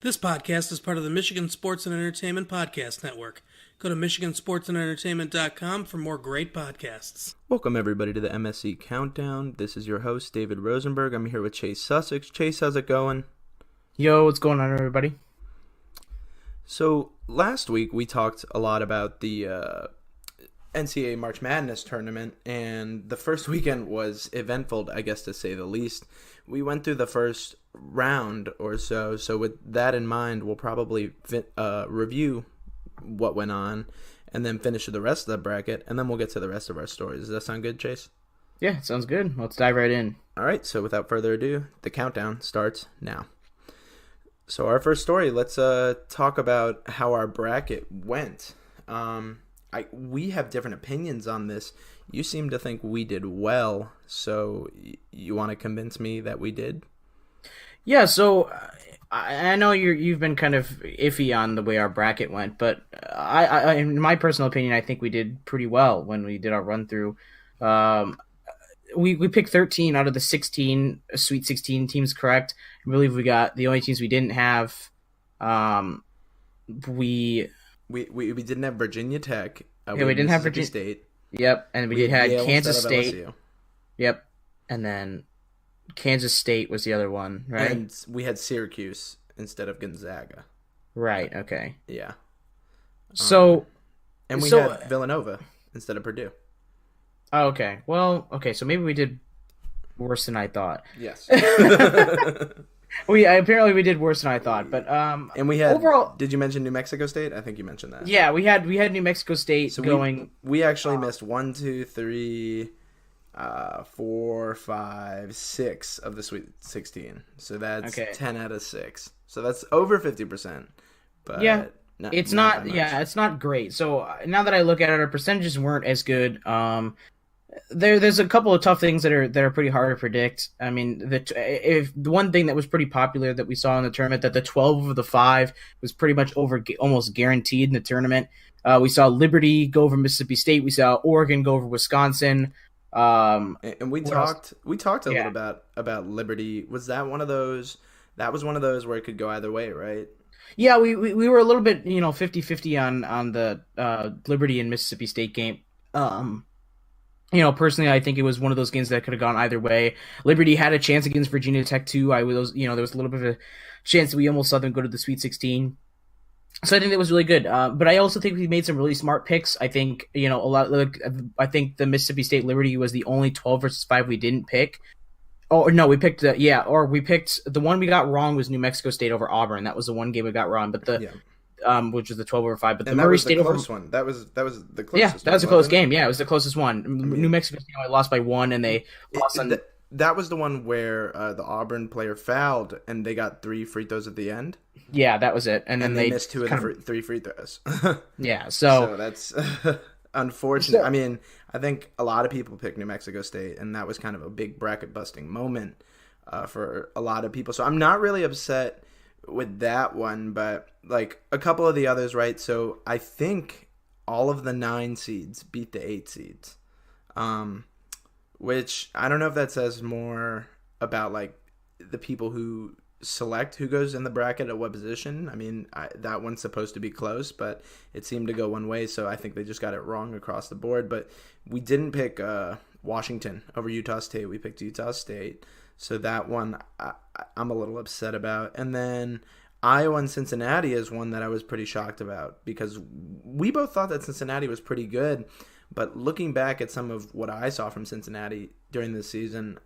This podcast is part of the Michigan Sports and Entertainment Podcast Network. Go to michigansportsandentertainment.com for more great podcasts. Welcome, everybody, to the MSE Countdown. This is your host, David Rosenberg. I'm here with Chase Sussex. Chase, how's it going? Yo, what's going on, everybody? So, last week we talked a lot about the NCAA March Madness tournament, and the first weekend was eventful, I guess, to say the least. We went through the first round or so with that in mind, we'll probably review what went on and then finish the rest of the bracket, and then we'll get to the rest of our stories. Does that sound good, Chase? Yeah, sounds good. Let's dive right in. All right, so without further ado, the countdown starts now. So our first story, let's talk about how our bracket went. We have different opinions on this. You seem to think we did well, so you want to convince me that we did? Yeah, so I know you've been kind of iffy on the way our bracket went, but I in my personal opinion, I think we did pretty well when we did our run through. We picked 13 out of the 16 Sweet 16 teams correct. I believe we got the only teams we didn't have. We didn't have Virginia Tech. We didn't have Virginia State. Yep, and we had Kansas State. LSU. Yep, and then Kansas State was the other one, right? And we had Syracuse instead of Gonzaga. Right. Okay. Yeah. So, and we had Villanova instead of Purdue. Oh, okay. Well, okay. So maybe we did worse than I thought. Yes. Apparently we did worse than I thought, but and we had overall. Did you mention New Mexico State? I think you mentioned that. Yeah, we had New Mexico State going. We actually missed 1, 2, 3, 4, 5, 6 of the Sweet 16. So that's 10 out of 6. So that's over 50%. But yeah, it's not. Yeah, it's not great. So now that I look at it, our percentages weren't as good. There's a couple of tough things that are pretty hard to predict. I mean, the one thing that was pretty popular that we saw in the tournament, that the 12 of the 5 was pretty much almost guaranteed in the tournament. We saw Liberty go over Mississippi State. We saw Oregon go over Wisconsin. And we talked a little about Liberty. Was that one of those? That was one of those where it could go either way, right? Yeah, we were a little bit 50-50 on the Liberty and Mississippi State game. Personally, I think it was one of those games that could have gone either way. Liberty had a chance against Virginia Tech too. There was a little bit of a chance that we almost saw them go to the Sweet 16. So I think that was really good. But I also think we made some really smart picks. I think I think the Mississippi State Liberty was the only 12 versus 5 we didn't pick. Oh no, we picked the one we got wrong was New Mexico State over Auburn. That was the one game we got wrong. But which was the 12 over 5, but the Murray State over one. That was the closest. Yeah, that was a close game. Yeah, it was the closest one. New Mexico State only lost by 1, and they lost on. That was the one where the Auburn player fouled, and they got 3 free throws at the end. Yeah, that was it, and then they missed 2 of the 3 free throws. Yeah, so that's unfortunate. I mean, I think a lot of people picked New Mexico State, and that was kind of a big bracket busting moment for a lot of people. So I'm not really upset with that one, but like a couple of the others, right? So I think all of the 9 seeds beat the 8 seeds, which I don't know if that says more about like the people who select who goes in the bracket at what position. I mean, that one's supposed to be close, but it seemed to go one way, so I think they just got it wrong across the board. But we didn't pick Washington over Utah State. We picked Utah State. So that one I'm a little upset about. And then Iowa and Cincinnati is one that I was pretty shocked about because we both thought that Cincinnati was pretty good. But looking back at some of what I saw from Cincinnati during this season,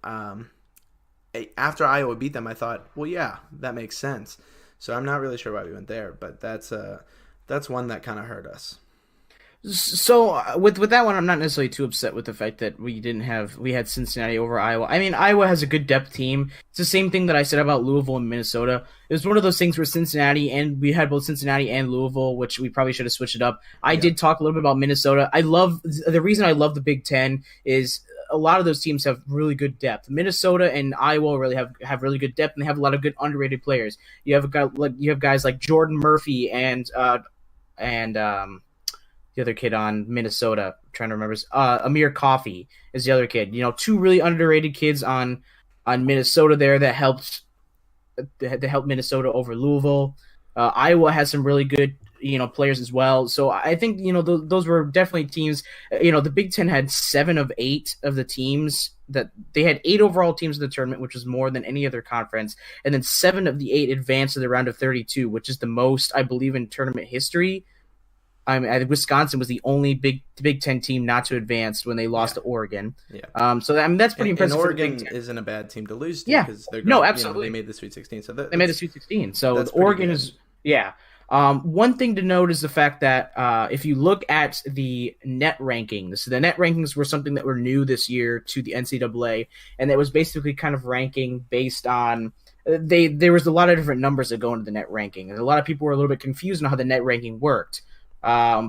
after Iowa beat them, I thought, well, yeah, that makes sense. So I'm not really sure why we went there, but that's one that kind of hurt us. So with that one, I'm not necessarily too upset with the fact that we had Cincinnati over Iowa. I mean, Iowa has a good depth team. It's the same thing that I said about Louisville and Minnesota. It was one of those things where Cincinnati, and we had both Cincinnati and Louisville, which we probably should have switched it up. I did talk a little bit about Minnesota. The reason I love the Big Ten is a lot of those teams have really good depth. Minnesota and Iowa really have really good depth, and they have a lot of good underrated players. You have guys like Jordan Murphy and the other kid on Minnesota, I'm trying to remember, Amir Coffey is the other kid. 2 really underrated kids on Minnesota there that helped to help Minnesota over Louisville. Iowa has some really good players as well. So I think those were definitely teams. The Big Ten had 7 of 8 of the teams that they had 8 overall teams in the tournament, which was more than any other conference, and then 7 of the 8 advanced to the round of 32, which is the most, I believe, in tournament history. I think Wisconsin was the only Big Ten team not to advance when they lost to Oregon. Yeah. So that's pretty impressive. And Oregon isn't a bad team to lose to. Yeah. They're absolutely. They made the Sweet 16. So they made the Sweet 16. So Oregon is one thing to note is the fact that if you look at the net rankings, the net rankings were something that were new this year to the NCAA, and it was basically kind of ranking based on there was a lot of different numbers that go into the net ranking, and a lot of people were a little bit confused on how the net ranking worked.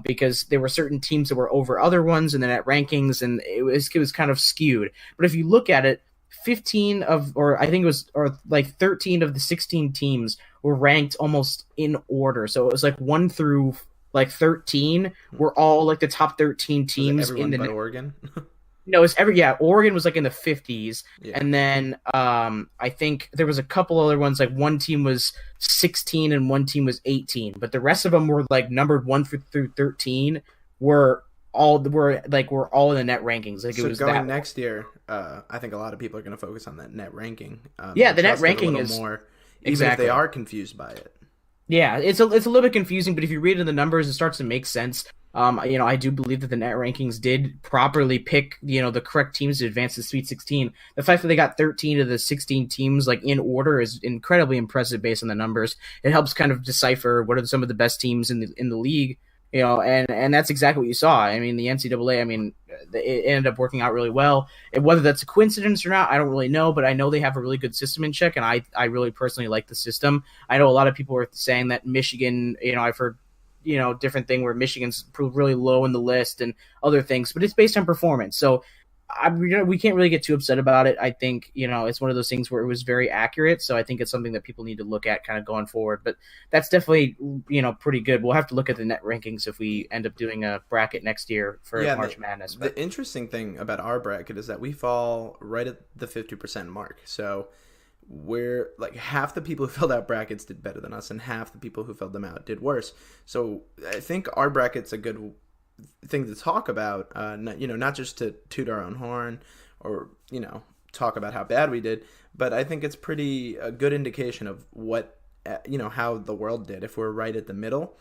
Because there were certain teams that were over other ones in the net rankings, and it was kind of skewed. But if you look at it, 13 of the 16 teams were ranked almost in order. So it was like 1 through 13 were all like the top 13 teams in the Oregon. No, Oregon was like in the 50s, and then I think there was a couple other ones. Like one team was 16 and one team was 18, but the rest of them were like numbered 1 through 13 were all in the net rankings. Like, so it was going next year. I think a lot of people are going to focus on that net ranking. The net ranking is more, even if they are confused by it. Yeah, it's a little bit confusing, but if you read in the numbers, it starts to make sense. I do believe that the net rankings did properly pick, the correct teams to advance to Sweet 16. The fact that they got 13 of the 16 teams like in order is incredibly impressive based on the numbers. It helps kind of decipher what are some of the best teams in the league, and that's exactly what you saw. I mean, the NCAA, it ended up working out really well. And whether that's a coincidence or not, I don't really know, but I know they have a really good system in check, and I really personally like the system. I know a lot of people are saying that Michigan, I've heard different thing where Michigan's really low in the list and other things, but it's based on performance. So we can't really get too upset about it. I think, it's one of those things where it was very accurate. So I think it's something that people need to look at kind of going forward, but that's definitely, pretty good. We'll have to look at the net rankings if we end up doing a bracket next year for March Madness. But the interesting thing about our bracket is that we fall right at the 50% mark. So we're like half the people who filled out brackets did better than us, and half the people who filled them out did worse. So I think our bracket's a good thing to talk about, not just to toot our own horn or, talk about how bad we did, but I think it's a good indication of what, how the world did if we're right at the middle.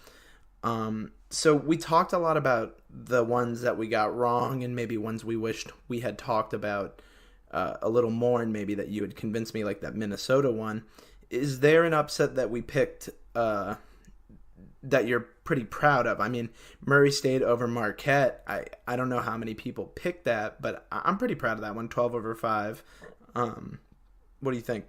So we talked a lot about the ones that we got wrong and maybe ones we wished we had talked about a little more, and maybe that you would convince me, like that Minnesota one. Is there an upset that we picked that you're pretty proud of? I mean, Murray State over Marquette. I don't know how many people picked that, but I'm pretty proud of that one. 12/5. What do you think?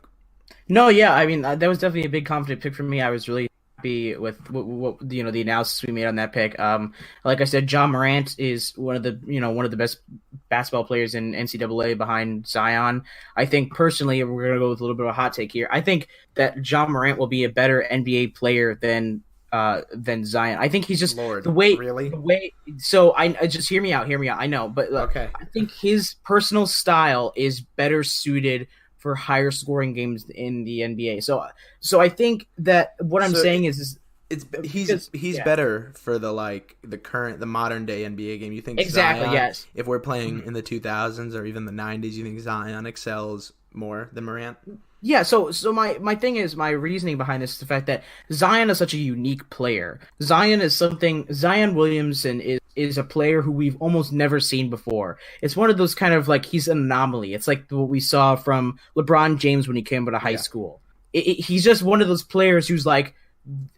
No, yeah, that was definitely a big confident pick for me. I was really happy with what the analysis we made on that pick. Like I said, Ja Morant is one of the best basketball players in NCAA behind Zion. I think personally, we're gonna go with a little bit of a hot take here. I think that Ja Morant will be a better NBA player than Zion. I think he's just the way. So I just hear me out. I know, but okay. I think his personal style is better suited for higher scoring games in the NBA. So I think that what I'm saying is he's better for the modern day NBA game. You think exactly? Zion, yes. If we're playing in the 2000s or even the 90s, you think Zion excels more than Morant? Yeah, so my thing is, my reasoning behind this is the fact that Zion is such a unique player. Zion Williamson is a player who we've almost never seen before. It's one of those kind of he's an anomaly. It's like what we saw from LeBron James when he came out of high school. He's just one of those players who's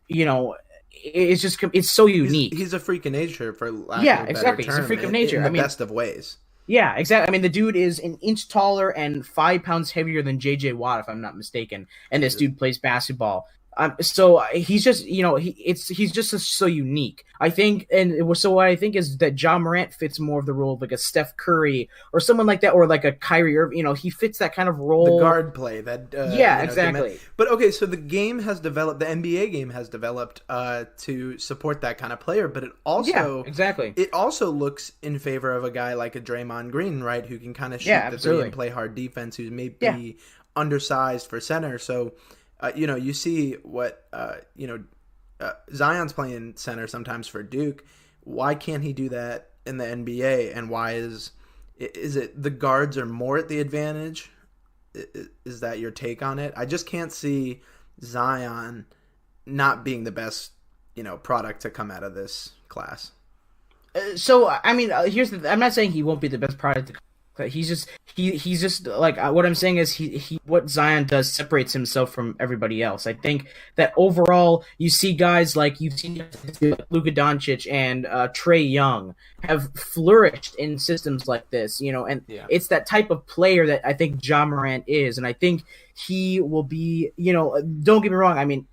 it's so unique. He's a freak of nature, for lack of a better exactly. term, He's a freak of nature. In the best of ways. Yeah, exactly. The dude is an inch taller and 5 pounds heavier than J.J. Watt, if I'm not mistaken. And this dude plays basketball. So he's just, he's just so unique. I think, and so what I think is that Ja Morant fits more of the role of like a Steph Curry or someone like that, or like a Kyrie Irving. He fits that kind of role. The guard play that. Exactly. But okay, so the NBA game has developed to support that kind of player, but it also exactly. It also looks in favor of a guy like a Draymond Green, right, who can kind of shoot the three and play hard defense, who's maybe undersized for center. So You see what Zion's playing center sometimes for Duke. Why can't he do that in the NBA? And why is it the guards are more at the advantage? Is that your take on it? I just can't see Zion not being the best, product to come out of this class. Here's I'm not saying he won't be the best product. He's just like what I'm saying is what Zion does separates himself from everybody else. I think that overall you see guys like you've seen Luka Doncic and Trae Young have flourished in systems like this, and it's that type of player that I think Ja Morant is, and I think he will be, don't get me wrong. I mean,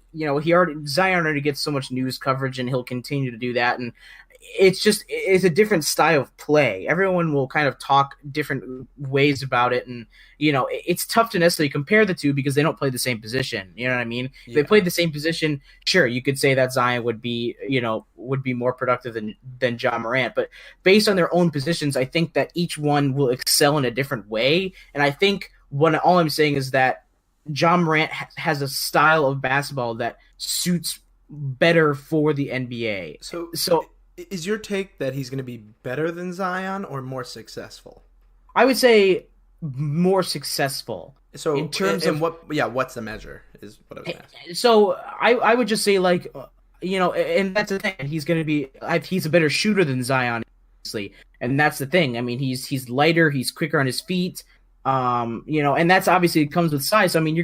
Zion already gets so much news coverage, and he'll continue to do that, and it's a different style of play. Everyone will kind of talk different ways about it, and it's tough to necessarily compare the two because they don't play the same position. You know what I mean? If they played the same position, sure, you could say that Zion would be more productive than Ja Morant. But based on their own positions, I think that each one will excel in a different way. And I think all I'm saying is that Ja Morant has a style of basketball that suits better for the NBA. So is your take that he's going to be better than Zion or more successful? I would say more successful. So in terms of what's the measure is what I was asking. So I would just say and that's the thing. He's going to be he's a better shooter than Zion, obviously, and that's the thing. I mean, he's lighter, he's quicker on his feet. And that's obviously comes with size. So, I mean,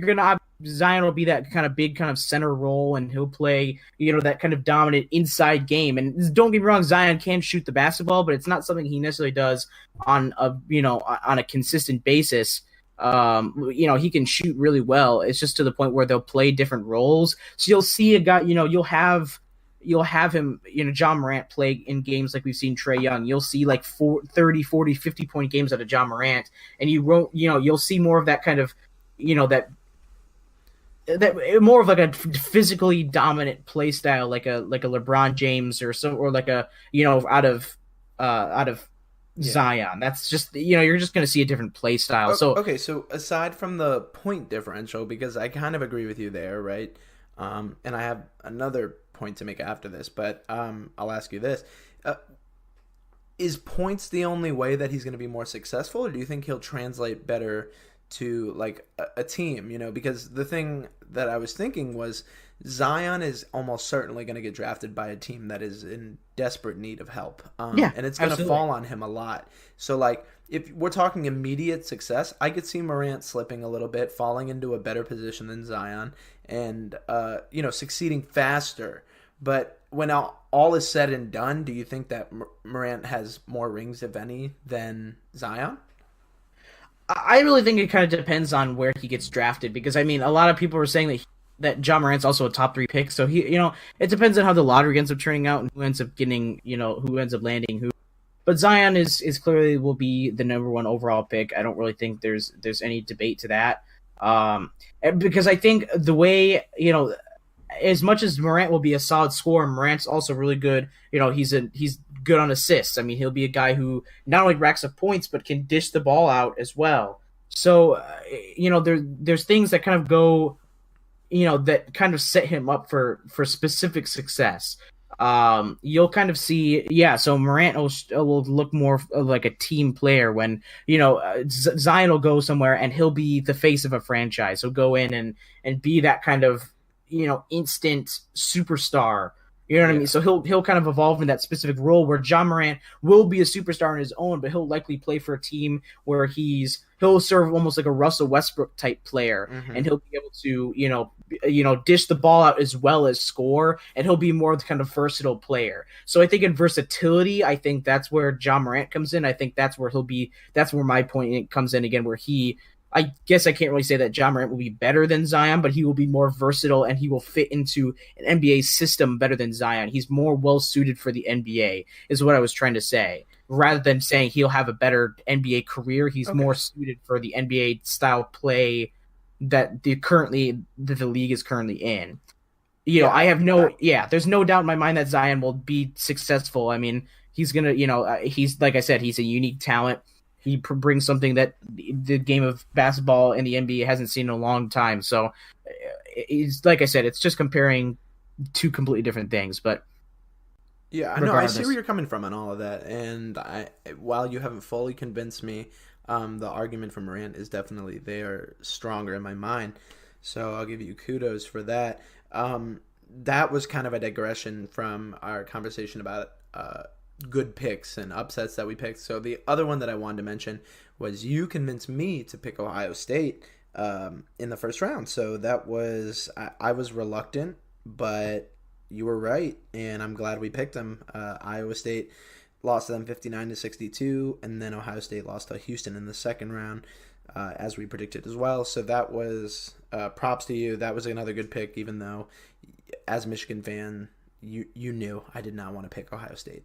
Zion will be that kind of big kind of center role, and he'll play, that kind of dominant inside game. And don't get me wrong, Zion can shoot the basketball, but it's not something he necessarily does on a consistent basis. He can shoot really well. It's just to the point where they'll play different roles. So you'll see a guy, you'll have him, Ja Morant play in games like we've seen Trae Young. You'll see like 30, 40, 50-point games out of Ja Morant, and you'll see more of that kind of, that more of like a physically dominant play style, like a LeBron James or like a, out of Zion. That's just, you're just going to see a different play style. So aside from the point differential, because I kind of agree with you there, right? And I have another point to make after this, but I'll ask you this. Is points the only way that he's going to be more successful, or do you think he'll translate better to like a team? Because the thing that I was thinking was Zion is almost certainly going to get drafted by a team that is in desperate need of help. And it's going to fall on him a lot. So like if we're talking immediate success, I could see Morant slipping a little bit, falling into a better position than Zion, and succeeding faster. But when all is said and done, do you think that Morant has more rings, if any, than Zion? I really think it kind of depends on where he gets drafted, because a lot of people are saying that Ja Morant's also a top 3 pick. So he, it depends on how the lottery ends up turning out and who ends up getting, who ends up landing who. But Zion is clearly will be the number 1 overall pick. I don't really think there's any debate to that. Because I think the way, as much as Morant will be a solid scorer, Morant's also really good. He's good on assists. He'll be a guy who not only racks up points, but can dish the ball out as well. So, there's things that kind of go, that kind of set him up for specific success. You'll kind of see, so Morant will look more like a team player when, Zion will go somewhere and he'll be the face of a franchise. He'll go in and be that kind of, instant superstar. You know what I mean? So he'll kind of evolve in that specific role where Ja Morant will be a superstar on his own, but he'll likely play for a team where he'll serve almost like a Russell Westbrook type player, and he'll be able to, dish the ball out as well as score, and he'll be more of the kind of versatile player. So I think in versatility, I think that's where Ja Morant comes in. I think that's where that's where my point comes in again, where I guess I can't really say that Ja Morant will be better than Zion, but he will be more versatile and he will fit into an NBA system better than Zion. He's more well-suited for the NBA, is what I was trying to say. Rather than saying he'll have a better NBA career, he's more suited for the NBA style play that the league is currently in. I have there's no doubt in my mind that Zion will be successful. He's going to, he's, like I said, he's a unique talent. He brings something that the game of basketball in the NBA hasn't seen in a long time. So it's like I said, it's just comparing two completely different things. But yeah, I know. I see where you're coming from on all of that, and while you haven't fully convinced me, the argument for Morant is definitely they are stronger in my mind. So I'll give you kudos for that. That was kind of a digression from our conversation about good picks and upsets that we picked. So the other one that I wanted to mention was you convinced me to pick Ohio State in the first round. So that was I was reluctant, but you were right, and I'm glad we picked them. Iowa State lost to them 59-62, and then Ohio State lost to Houston in the second round, as we predicted as well. So that was props to you. That was another good pick, even though as a Michigan fan, you knew I did not want to pick Ohio State.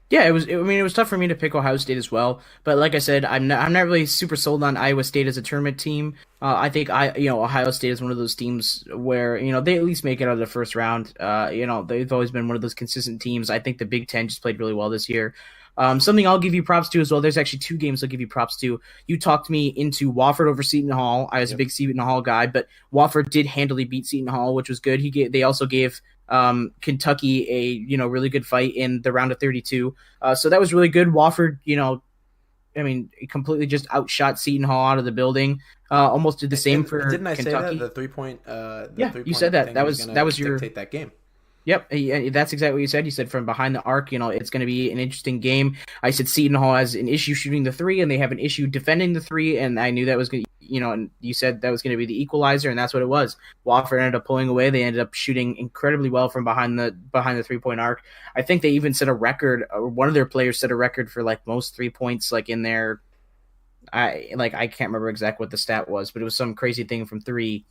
Yeah, it was tough for me to pick Ohio State as well. But like I said, I'm not really super sold on Iowa State as a tournament team. I think Ohio State is one of those teams where they at least make it out of the first round. They've always been one of those consistent teams. I think the Big Ten just played really well this year. Something I'll give you props to as well. There's actually two games I'll give you props to. You talked me into Wofford over Seton Hall. I was a big Seton Hall guy, but Wofford did handily beat Seton Hall, which was good. They also gave Kentucky a really good fight in the round of 32. So that was really good. Wofford, completely just outshot Seton Hall out of the building. Almost did the same for Kentucky. Didn't I say that the 3-point? You said that. That was your dictate that game. Yep, that's exactly what you said. You said from behind the arc, it's going to be an interesting game. I said Seton Hall has an issue shooting the three, and they have an issue defending the three, and I knew that was going to, and you said that was going to be the equalizer, and that's what it was. Wofford ended up pulling away. They ended up shooting incredibly well from behind the 3-point arc. I think they even set a record, or one of their players set a record for most 3 points in their, I can't remember exactly what the stat was, but it was some crazy thing from three.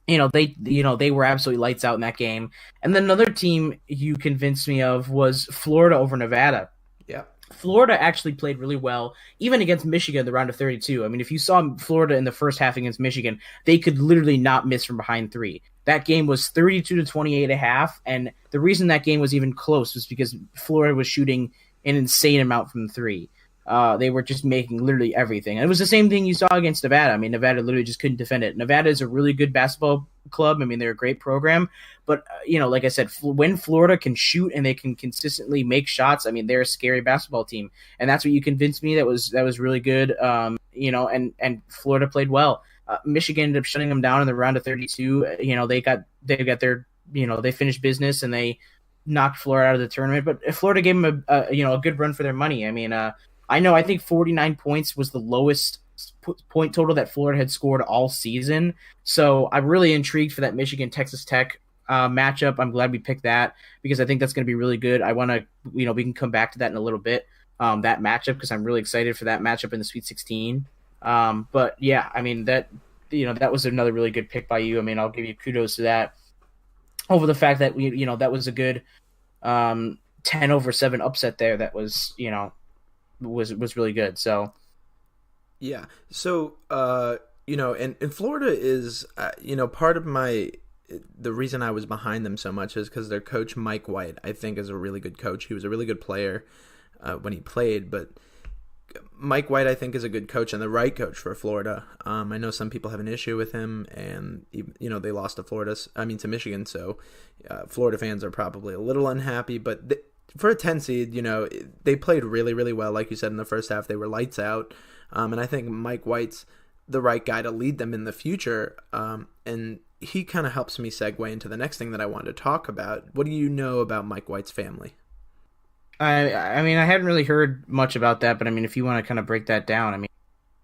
They were absolutely lights out in that game. And then another team you convinced me of was Florida over Nevada. Yeah. Florida actually played really well, even against Michigan in the round of 32. I mean, if you saw Florida in the first half against Michigan, they could literally not miss from behind three. That game was 32-28 at half, and the reason that game was even close was because Florida was shooting an insane amount from three. They were just making literally everything. And it was the same thing you saw against Nevada. I mean, Nevada literally just couldn't defend it. Nevada is a really good basketball club. I mean, they're a great program. But, like I said, when Florida can shoot and they can consistently make shots, I mean, they're a scary basketball team. And that's what you convinced me that was really good, and Florida played well. Michigan ended up shutting them down in the round of 32. They got their, they finished business and they knocked Florida out of the tournament. But Florida gave them a good run for their money. I mean, I think 49 points was the lowest point total that Florida had scored all season. So I'm really intrigued for that Michigan-Texas Tech matchup. I'm glad we picked that because I think that's going to be really good. I want to, we can come back to that in a little bit, that matchup, because I'm really excited for that matchup in the Sweet 16. But yeah, I mean, that was another really good pick by you. I mean, I'll give you kudos to that over the fact that that was a good 10-7 upset there. That was, was really good. So yeah, so and Florida is part of the reason I was behind them so much is because their coach Mike White, I think, is a really good coach. He was a really good player when he played, but Mike White, I think, is a good coach and the right coach for Florida. I know some people have an issue with him, and they lost to Michigan, so Florida fans are probably a little unhappy, but for a 10 seed, they played really, really well. Like you said, in the first half, they were lights out. And I think Mike White's the right guy to lead them in the future. And he kind of helps me segue into the next thing that I wanted to talk about. What do you know about Mike White's family? I mean, I hadn't really heard much about that, but I mean, if you want to kind of break that down, I mean.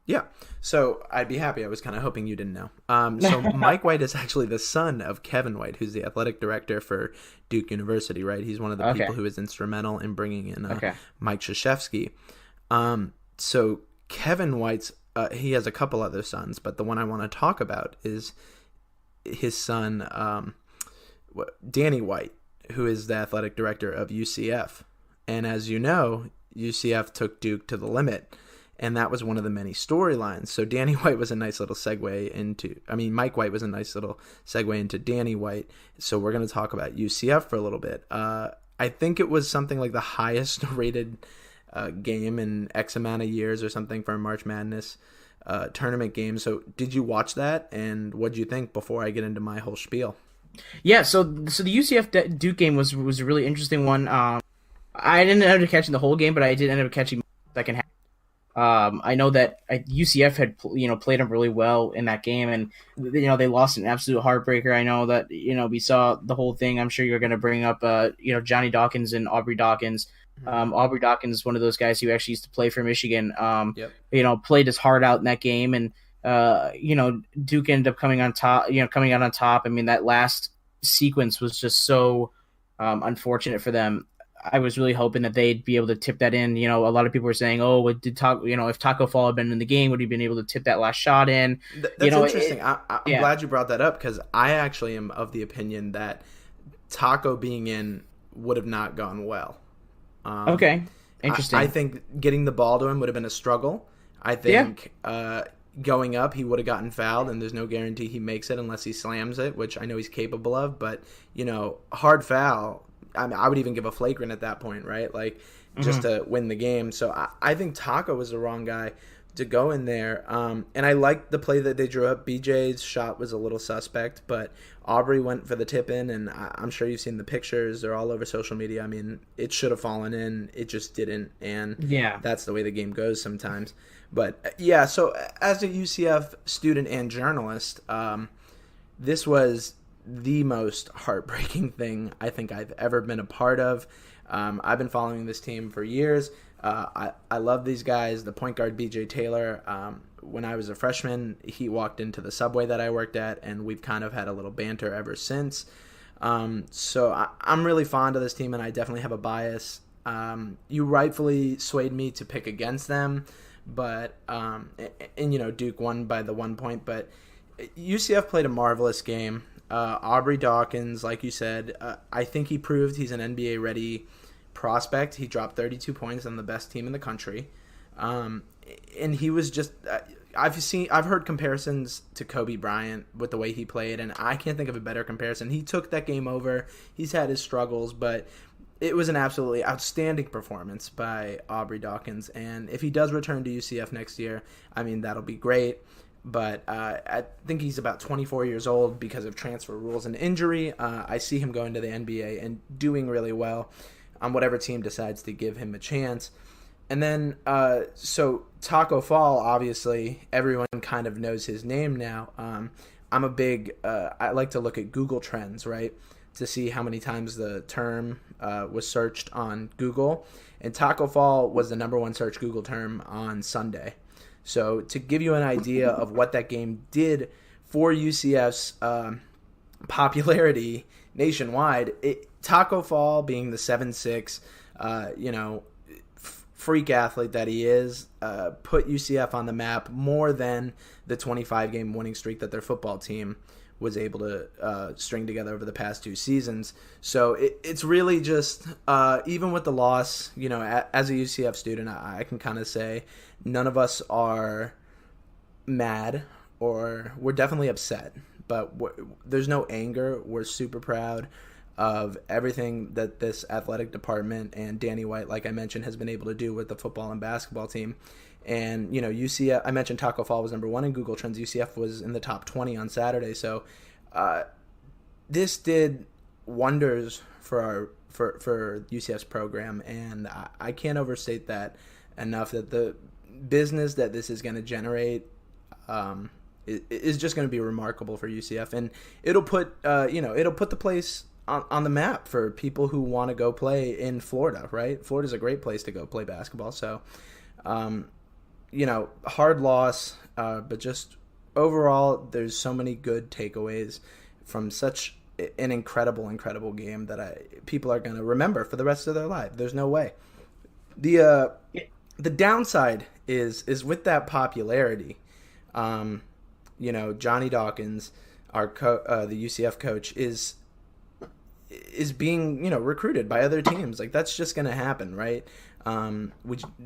Yeah, so I'd be happy. I was kind of hoping you didn't know. So Mike White is actually the son of Kevin White, who's the athletic director for Duke University, right? He's one of the people who is instrumental in bringing in Mike Krzyzewski. So Kevin White's, he has a couple other sons, but the one I want to talk about is his son, Danny White, who is the athletic director of UCF. And as you know, UCF took Duke to the limit. And that was one of the many storylines. So Danny White was a nice little segue into, Mike White was a nice little segue into Danny White. So we're going to talk about UCF for a little bit. I think it was something like the highest rated game in X amount of years or something for March Madness. tournament game. So did you watch that, and what did you think before I get into my whole spiel? Yeah, so the UCF Duke game was a really interesting one. I didn't end up catching the whole game, but I did end up catching the second half. I know that UCF had played them really well in that game, and they lost an absolute heartbreaker. I know that we saw the whole thing. I'm sure you're going to bring up Johnny Dawkins and Aubrey Dawkins. Aubrey Dawkins is one of those guys who actually used to play for Michigan. Yep. Played his heart out in that game, and Duke ended up coming out on top. I mean, that last sequence was just so unfortunate for them. I was really hoping that they'd be able to tip that in. A lot of people were saying, "Oh, if Taco Fall had been in the game, would he been able to tip that last shot in?" That's interesting. I'm glad you brought that up, because I actually am of the opinion that Taco being in would have not gone well. Okay, interesting. I think getting the ball to him would have been a struggle. I think going up, he would have gotten fouled, and there's no guarantee he makes it unless he slams it, which I know he's capable of. But hard foul. I mean, I would even give a flagrant at that point, right? Like, just to win the game. So I think Taco was the wrong guy to go in there. And I liked the play that they drew up. BJ's shot was a little suspect, but Aubrey went for the tip in, and I'm sure you've seen the pictures. They're all over social media. I mean, it should have fallen in. It just didn't, and that's the way the game goes sometimes. But, yeah, so as a UCF student and journalist, this was the most heartbreaking thing I think I've ever been a part of. I've been following this team for years. I love these guys. The point guard, BJ Taylor, when I was a freshman, he walked into the Subway that I worked at, and we've kind of had a little banter ever since. So I'm really fond of this team, and I definitely have a bias. You rightfully swayed me to pick against them, but Duke won by the 1 point, but UCF played a marvelous game. Aubrey Dawkins, like you said, I think he proved he's an NBA-ready prospect. He dropped 32 points on the best team in the country, and he was just. I've heard comparisons to Kobe Bryant with the way he played, and I can't think of a better comparison. He took that game over. He's had his struggles, but it was an absolutely outstanding performance by Aubrey Dawkins. And if he does return to UCF next year, I mean, that'll be great. But I think he's about 24 years old because of transfer rules and injury. I see him going to the NBA and doing really well on whatever team decides to give him a chance. And then, so Taco Fall, obviously, everyone kind of knows his name now. I'm a big, I like to look at Google Trends, right, to see how many times the term was searched on Google. And Taco Fall was the number one search Google term on Sunday. So to give you an idea of what that game did for UCF's popularity nationwide, Taco Fall, being the 7'6", freak athlete that he is, put UCF on the map more than the 25-game winning streak that their football team was able to string together over the past 2 seasons. So it's really just, even with the loss, as a UCF student, I can kind of say none of us are mad, or we're definitely upset, but there's no anger. We're super proud of everything that this athletic department and Danny White, like I mentioned, has been able to do with the football and basketball team. And, UCF, I mentioned Taco Fall was number 1 in Google Trends. UCF was in the top 20 on Saturday. So this did wonders for UCF's program, and I can't overstate that enough, that the business that this is going to generate is just going to be remarkable for UCF. And it'll put the place on the map for people who want to go play in Florida, right? Florida's a great place to go play basketball. So, hard loss, but just overall, there's so many good takeaways from such an incredible game that people are going to remember for the rest of their life. There's no way. The downside is with that popularity, Johnny Dawkins, the UCF coach, is being recruited by other teams. Like, that's just going to happen, right?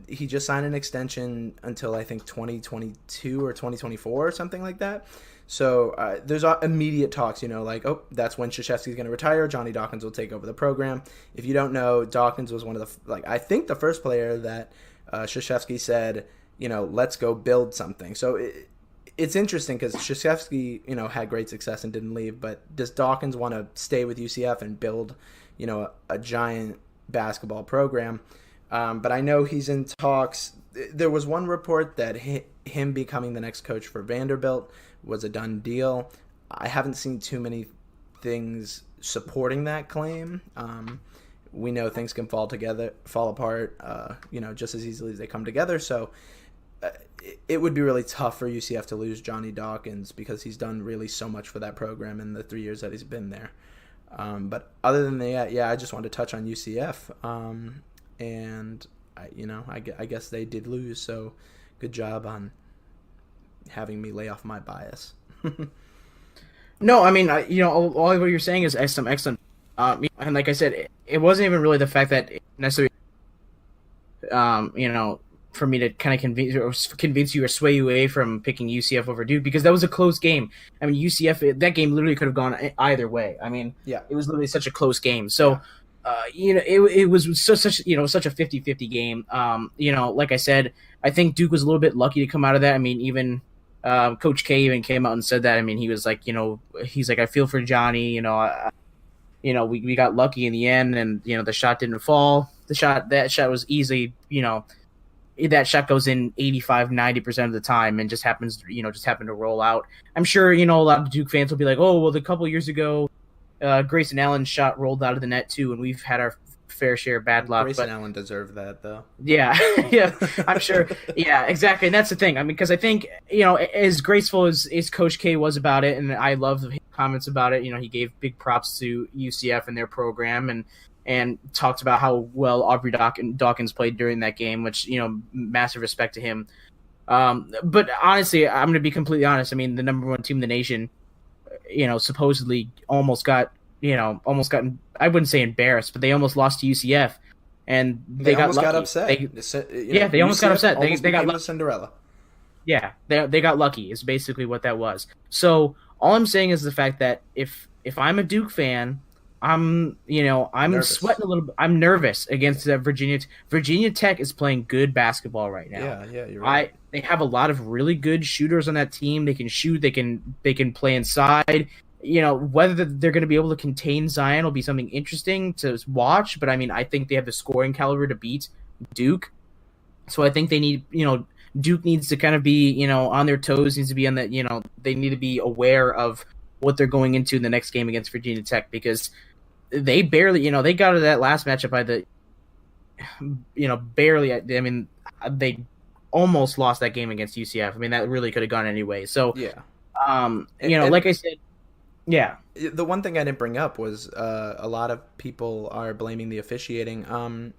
He just signed an extension until I think 2022 or 2024 or something like that. So there's immediate talks, that's when Krzyzewski's going to retire. Johnny Dawkins will take over the program. If you don't know, Dawkins was one of I think the first player that Krzyzewski said, let's go build something. So it's interesting because Krzyzewski, had great success and didn't leave, but does Dawkins want to stay with UCF and build, a giant basketball program? But I know he's in talks. There was one report that him becoming the next coach for Vanderbilt was a done deal. I haven't seen too many things supporting that claim. We know things can fall apart, just as easily as they come together. So it would be really tough for UCF to lose Johnny Dawkins because he's done really so much for that program in the 3 years that he's been there. But other than that, I just wanted to touch on UCF. And I guess they did lose. So good job on having me lay off my bias. No, I mean, all what you're saying is some excellent. And like I said, it wasn't even really the fact that it necessarily, for me to kind of convince you or sway you away from picking UCF over Duke, because that was a close game. I mean, UCF, that game literally could have gone either way. I mean, it was literally such a close game. So, it was such a 50-50 game. Like I said, I think Duke was a little bit lucky to come out of that. I mean, even Coach K even came out and said that. I mean, he was like, he's like, I feel for Johnny. We got lucky in the end, and the shot didn't fall. That shot was easily, that shot goes in 85-90% of the time and just happened to roll out. I'm sure a lot of Duke fans will be like, oh well, a couple years ago, Grayson Allen's shot rolled out of the net too, and we've had our fair share of bad luck. Grayson Allen deserved that, though. Yeah, yeah, I'm sure. Yeah, exactly, and that's the thing. I mean, because I think as graceful as Coach K was about it, and I love his comments about it. He gave big props to UCF and their program, and talked about how well Aubrey Dawkins played during that game, which massive respect to him. But honestly, I'm going to be completely honest. I mean, the number one team in the nation, supposedly almost got I wouldn't say embarrassed, but they almost lost to UCF, and they got upset. They almost got upset. They got lucky. Cinderella. Yeah, they got lucky. Is basically what that was. So all I'm saying is the fact that if I'm a Duke fan, I'm nervous. Sweating a little bit. I'm nervous against Virginia. Virginia Tech is playing good basketball right now. Yeah, you're right. They have a lot of really good shooters on that team. They can shoot. They can play inside. Whether they're going to be able to contain Zion will be something interesting to watch. But I mean, I think they have the scoring caliber to beat Duke. So I think they need, Duke needs to kind of be, on their toes. Needs to be on that. They need to be aware of what they're going into in the next game against Virginia Tech, because they barely, they got to that last matchup by the, barely. I mean, they almost lost that game against UCF. I mean, that really could have gone anyway. So yeah, like I said. Yeah. The one thing I didn't bring up was a lot of people are blaming the officiating.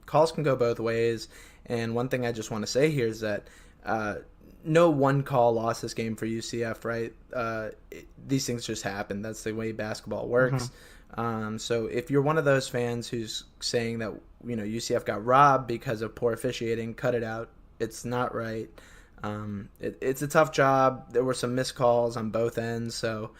Calls can go both ways, and one thing I just want to say here is that no one call lost this game for UCF, right? These things just happen. That's the way basketball works. Mm-hmm. So if you're one of those fans who's saying that UCF got robbed because of poor officiating, cut it out. It's not right. It's a tough job. There were some missed calls on both ends, so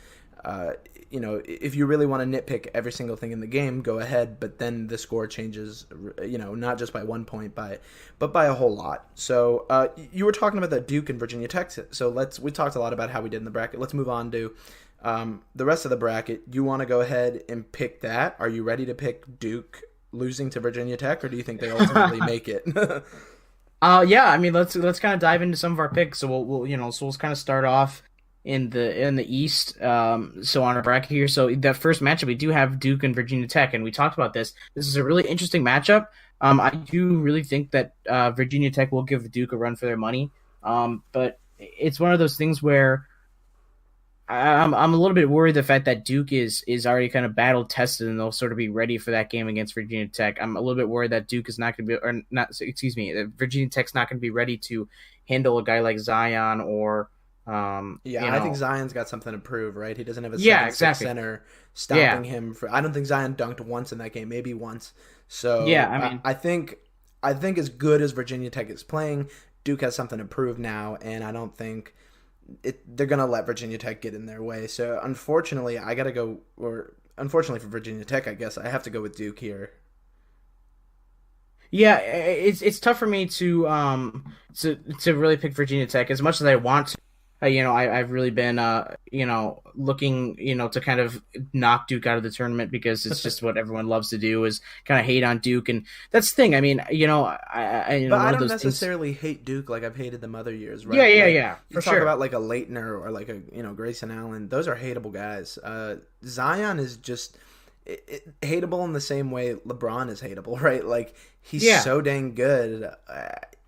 if you really want to nitpick every single thing in the game, go ahead. But then the score changes, not just by 1 point, but by a whole lot. So you were talking about the Duke and Virginia Tech. So we talked a lot about how we did in the bracket. Let's move on to the rest of the bracket. You want to go ahead and pick that? Are you ready to pick Duke losing to Virginia Tech, or do you think they ultimately make it? Yeah. I mean, let's kind of dive into some of our picks. So we'll kind of start off in the East, so on our bracket here. So that first matchup, we do have Duke and Virginia Tech, and we talked about this. This is a really interesting matchup. I do really think that Virginia Tech will give Duke a run for their money, but it's one of those things where I'm a little bit worried the fact that Duke is already kind of battle tested, and they'll sort of be ready for that game against Virginia Tech. I'm a little bit worried that Duke is not going to be, or not, excuse me, that Virginia Tech's not going to be ready to handle a guy like Zion or. I think Zion's got something to prove, right? He doesn't have a exactly. center stopping him. I don't think Zion dunked once in that game, maybe once. So I think as good as Virginia Tech is playing, Duke has something to prove now, and I don't think they're gonna let Virginia Tech get in their way. So unfortunately, unfortunately for Virginia Tech, I guess I have to go with Duke here. Yeah, it's tough for me to really pick Virginia Tech as much as I want to. I've really been looking to kind of knock Duke out of the tournament because it's just what everyone loves to do is kind of hate on Duke, and that's the thing. I mean, but I don't necessarily hate Duke like I've hated them other years, right? Yeah. You talk about like a Leitner or like a Grayson Allen; those are hateable guys. Zion is just hateable in the same way LeBron is hateable, right? Like he's so dang good,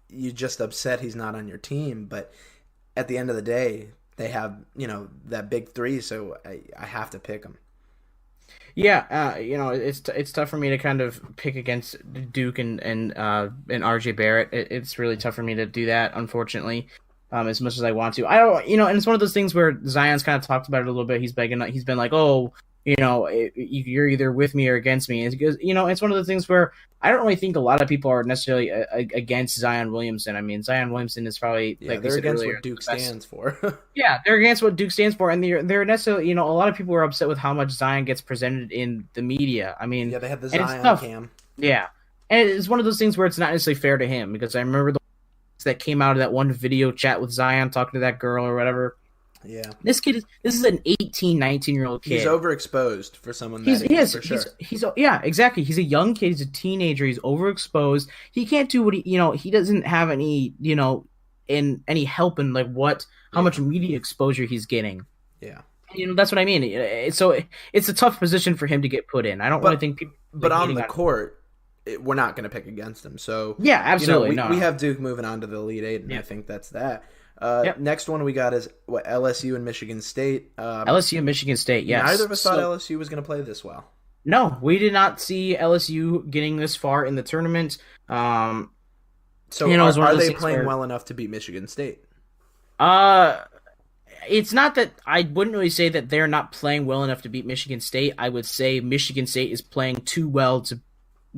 you just upset he's not on your team, but at the end of the day, they have, that big three, so I have to pick them. Yeah, it's tough for me to kind of pick against Duke and RJ Barrett. It's really tough for me to do that, unfortunately, as much as I want to. I don't, and it's one of those things where Zion's kind of talked about it a little bit. He's been like, oh, you're either with me or against me. And it's one of the things where I don't really think a lot of people are necessarily against Zion Williamson. I mean, Zion Williamson is probably they're against what Duke stands for. Yeah, they're against what Duke stands for, and they're necessarily a lot of people are upset with how much Zion gets presented in the media. I mean, they had the Zion cam. Yeah, and it's one of those things where it's not necessarily fair to him because I remember the that came out of that one video chat with Zion talking to that girl or whatever. Yeah, this is an 18, 19-year-old kid. He's overexposed for someone that for sure. Yeah, exactly. He's a young kid. He's a teenager. He's overexposed. He can't do what he doesn't have any any help in how much media exposure he's getting. Yeah, that's what I mean. So it's a tough position for him to get put in. I don't really think people. But on the court, we're not going to pick against him. So yeah, absolutely. We have Duke moving on to the Elite Eight, and I think that's that. Next one we got is LSU and Michigan State. LSU and Michigan State, yes. Neither of us thought LSU was going to play this well. No, we did not see LSU getting this far in the tournament. Are they playing well enough to beat Michigan State? It's not that I wouldn't really say that they're not playing well enough to beat Michigan State. I would say Michigan State is playing too well to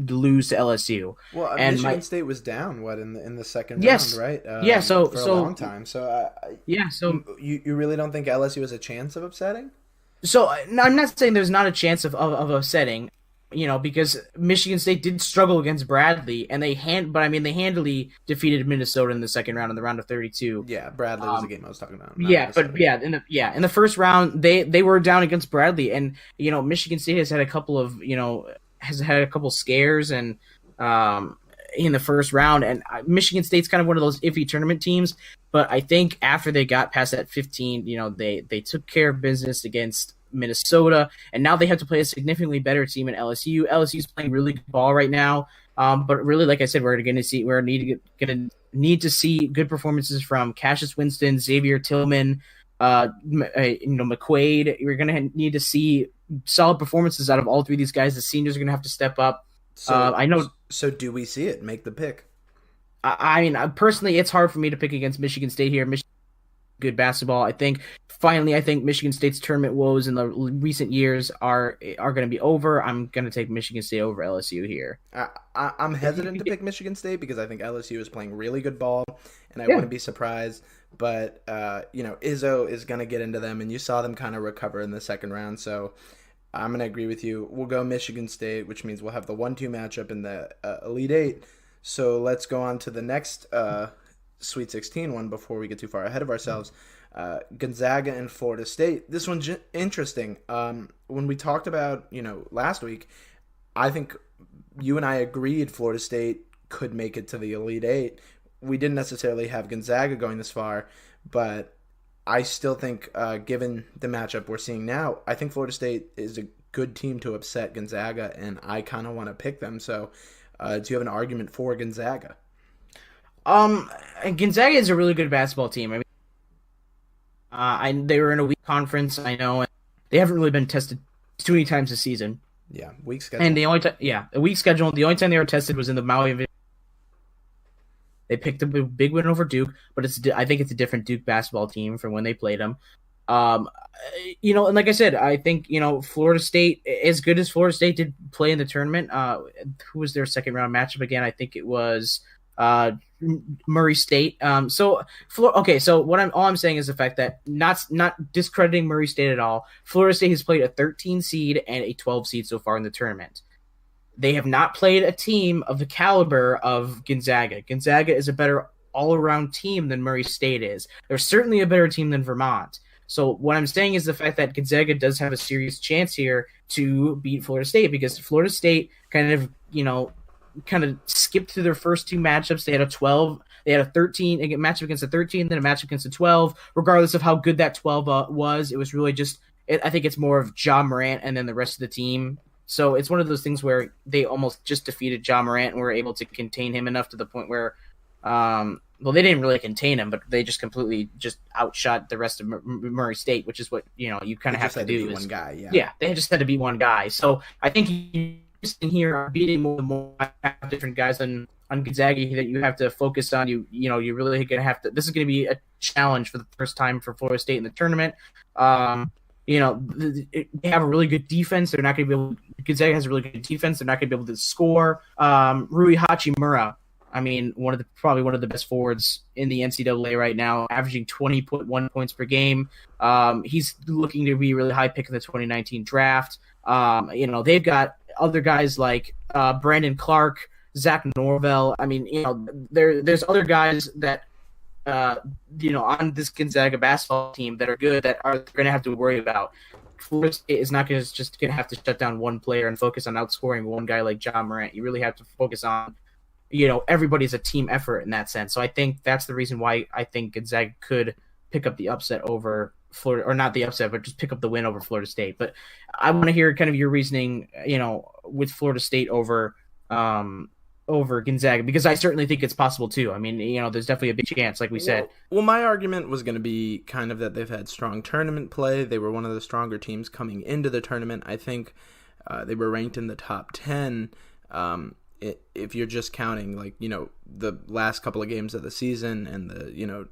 lose to LSU. Well, Michigan State was down in the second round, right? So for a long time. So you really don't think LSU has a chance of upsetting? So I'm not saying there's not a chance of upsetting, because Michigan State did struggle against Bradley, and they handily defeated Minnesota in the second round in the round of 32. Yeah, Bradley was the game I was talking about. In the first round they were down against Bradley, and Michigan State has had a couple of scares and in the first round, and Michigan State's kind of one of those iffy tournament teams, but I think after they got past that 15, they took care of business against Minnesota, and now they have to play a significantly better team in LSU. LSU's playing really good ball right now, but really, like I said, we're going to need to see good performances from Cassius Winston, Xavier Tillman, McQuaid. We're going to need to see solid performances out of all three of these guys. The seniors are going to have to step up. I know. So do we see it? Make the pick. I mean, personally, it's hard for me to pick against Michigan State here. Michigan, good basketball. I think Michigan State's tournament woes in the recent years are going to be over. I'm going to take Michigan State over LSU here. I'm hesitant to pick Michigan State because I think LSU is playing really good ball, and I wouldn't be surprised. But Izzo is going to get into them, and you saw them kind of recover in the second round. So I'm going to agree with you. We'll go Michigan State, which means we'll have the 1-2 matchup in the Elite Eight. So let's go on to the next Sweet 16 one before we get too far ahead of ourselves. Gonzaga and Florida State. This one's interesting. When we talked about, last week, I think you and I agreed Florida State could make it to the Elite Eight. We didn't necessarily have Gonzaga going this far, but I still think, given the matchup we're seeing now, I think Florida State is a good team to upset Gonzaga, and I kind of want to pick them. So do you have an argument for Gonzaga? Gonzaga is a really good basketball team. I mean, they were in a weak conference, I know, and they haven't really been tested too many times this season. Yeah, weak schedule. And a weak schedule. The only time they were tested was in the Maui event. They picked up a big win over Duke, but I think it's a different Duke basketball team from when they played them. And like I said, I think, Florida State, as good as Florida State did play in the tournament, who was their second round matchup again? I think it was Murray State. So all I'm saying is the fact that not discrediting Murray State at all. Florida State has played a 13 seed and a 12 seed so far in the tournament. they have not played a team of the caliber of Gonzaga. Gonzaga is a better all-around team than Murray State is. They're certainly a better team than Vermont. So what I'm saying is the fact that Gonzaga does have a serious chance here to beat Florida State, because Florida State kind of skipped through their first two matchups. They had a 13 matchup against a 13, then a matchup against a 12. Regardless of how good that 12 was, it was really just, I think it's more of Ja Morant and then the rest of the team. So it's one of those things where they almost just defeated Ja Morant and were able to contain him enough to the point where, they didn't really contain him, but they just completely just outshot the rest of Murray State, which is what, you kind of have to do. One guy, yeah, they just had to beat one guy. So I think here are beating more different guys on Gonzaga that you have to focus on. You really going to have to. This is going to be a challenge for the first time for Florida State in the tournament. They have a really good defense. They're not going to be able. Gonzaga has a really good defense. They're not going to be able to score. Rui Hachimura, probably one of the best forwards in the NCAA right now, averaging 20.1 points per game. He's looking to be a really high pick in the 2019 draft. They've got other guys like Brandon Clark, Zach Norvell. There's other guys that on this Gonzaga basketball team that are good that are going to have to worry about. Florida State is not going to have to shut down one player and focus on outscoring one guy like Ja Morant. You really have to focus on, everybody's a team effort in that sense. So I think that's the reason why I think Gonzaga could pick up the upset over Florida, or not the upset, but just pick up the win over Florida State. But I want to hear kind of your reasoning, with Florida State over Gonzaga, because I certainly think it's possible too. There's definitely a big chance, like we said. Well, my argument was going to be kind of that they've had strong tournament play. They were one of the stronger teams coming into the tournament. I think they were ranked in the top 10. If you're just counting the last couple of games of the season and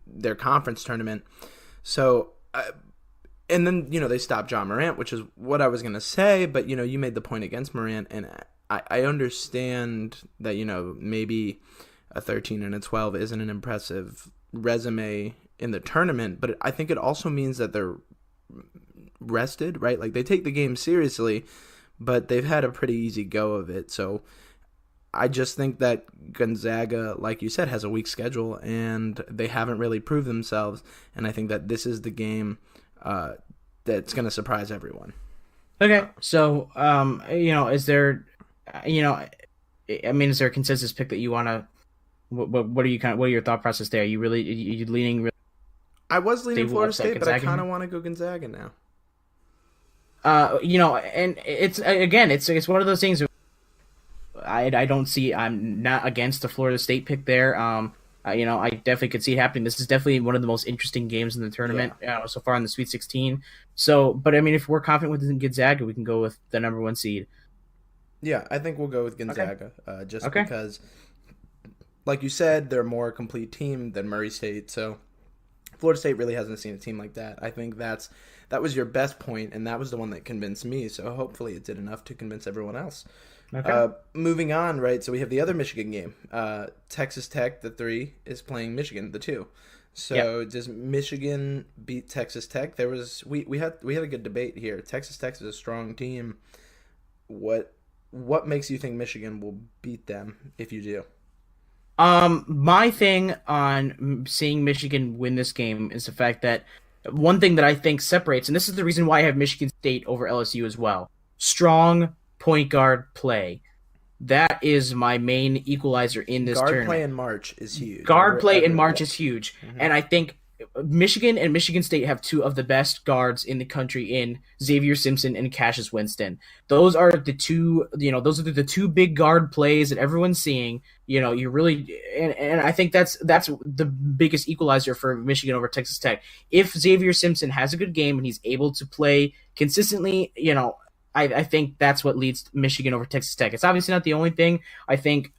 their conference tournament. So, and then, they stopped Ja Morant, which is what I was going to say, but, you made the point against Morant, and I understand that, maybe a 13 and a 12 isn't an impressive resume in the tournament, but I think it also means that they're rested, right? Like, they take the game seriously, but they've had a pretty easy go of it. So I just think that Gonzaga, like you said, has a weak schedule, and they haven't really proved themselves. And I think that this is the game that's going to surprise everyone. Okay, so is there, is there a consensus pick that you want to? What are your thought process there? Are you leaning? I was leaning Florida State, but I kind of want to go Gonzaga now. And it's one of those things. I'm not against the Florida State pick there. I definitely could see it happening. This is definitely one of the most interesting games in the tournament so far in the Sweet 16. So, but if we're confident with Gonzaga, we can go with the number 1 seed. Yeah, I think we'll go with Gonzaga, because, like you said, they're a more complete team than Murray State. So, Florida State really hasn't seen a team like that. I think that was your best point, and that was the one that convinced me. So, hopefully, it did enough to convince everyone else. Okay. Moving on, right? So we have the other Michigan game. Texas Tech, the 3, is playing Michigan, the 2. So Does Michigan beat Texas Tech? We had a good debate here. Texas Tech is a strong team. What makes you think Michigan will beat them if you do? My thing on seeing Michigan win this game is the fact that one thing that I think separates, and this is the reason why I have Michigan State over LSU as well, strong point guard play. That is my main equalizer in this tournament. Guard play in March is huge. Guard play in March is huge. Mm-hmm. And I think Michigan and Michigan State have two of the best guards in the country in Xavier Simpson and Cassius Winston. Those are the two, those are the two big guard plays that everyone's seeing. You really, and I think that's the biggest equalizer for Michigan over Texas Tech. If Xavier Simpson has a good game and he's able to play consistently, I think that's what leads Michigan over Texas Tech. It's obviously not the only thing. I think,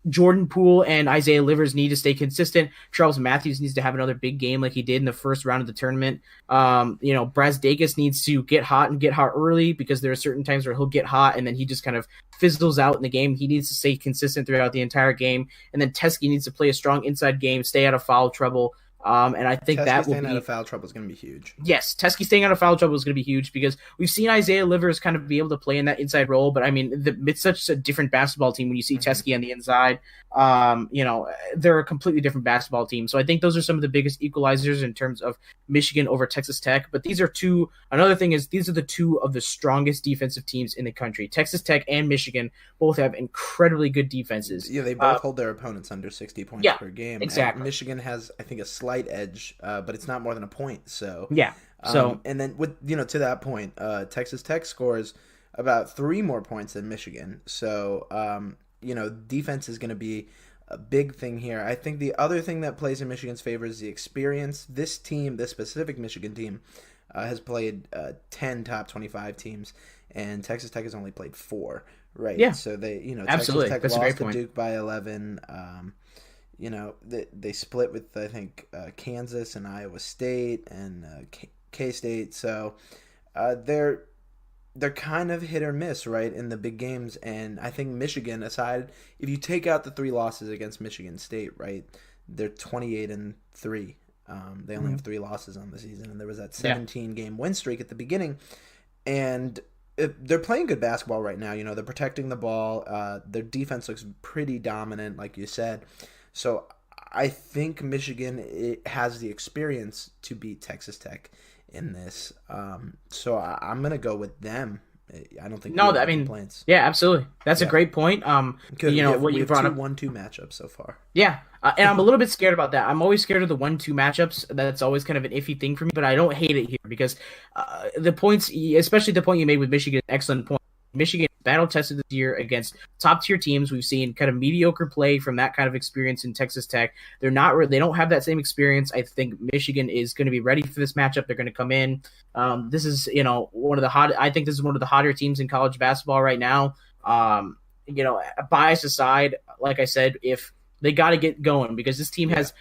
Jordan Poole and Isaiah Livers need to stay consistent. Charles Matthews needs to have another big game like he did in the first round of the tournament. Brazdeikis needs to get hot early, because there are certain times where he'll get hot and then he just kind of fizzles out in the game. He needs to stay consistent throughout the entire game. And then Teskey needs to play a strong inside game, stay out of foul trouble. And I think Teskey that will staying out be of foul trouble is going to be huge. yes. Teskey staying out of foul trouble is going to be huge because we've seen Isaiah Livers kind of be able to play in that inside role, but I mean, it's such a different basketball team when you see Teskey on the inside. They're a completely different basketball team. So I think those are some of the biggest equalizers in terms of Michigan over Texas Tech. But these are two. Another thing is these are the two of the strongest defensive teams in the country. Texas Tech and Michigan both have incredibly good defenses. Yeah, they both hold their opponents under 60 points per game. Exactly. And Michigan has, I think, a slight edge, but it's not more than a point. So yeah. So and then with to that point, Texas Tech scores about 3 more points than Michigan. So defense is going to be a big thing here. I think the other thing that plays in Michigan's favor is the experience. This team, this specific Michigan team, has played 10 top 25 teams, and Texas Tech has only played 4. Right. Yeah. So they, absolutely. Texas Tech That's a lost great point. to Duke by 11. They split with, I think, Kansas and Iowa State and K-State. So they're kind of hit or miss, right, in the big games. And I think Michigan, aside, if you take out the 3 losses against Michigan State, right, they're 28-3. They only have 3 losses on the season, and there was that 17-game win streak at the beginning. And they're playing good basketball right now. They're protecting the ball. Their defense looks pretty dominant, like you said. So I think Michigan has the experience to beat Texas Tech in this. So I'm going to go with them. I don't think complaints. Yeah, absolutely. That's a great point. What you brought up 1-2 matchups so far. Yeah. And I'm a little bit scared about that. I'm always scared of the 1-2 matchups. That's always kind of an iffy thing for me, but I don't hate it here because the points, especially the point you made with Michigan, excellent point. Michigan battle tested this year against top tier teams. We've seen kind of mediocre play from that kind of experience in Texas Tech. They don't have that same experience. I think Michigan is going to be ready for this matchup. They're going to come in. This is, I think this is one of the hotter teams in college basketball right now. Bias aside, like I said, if they got to get going because this team has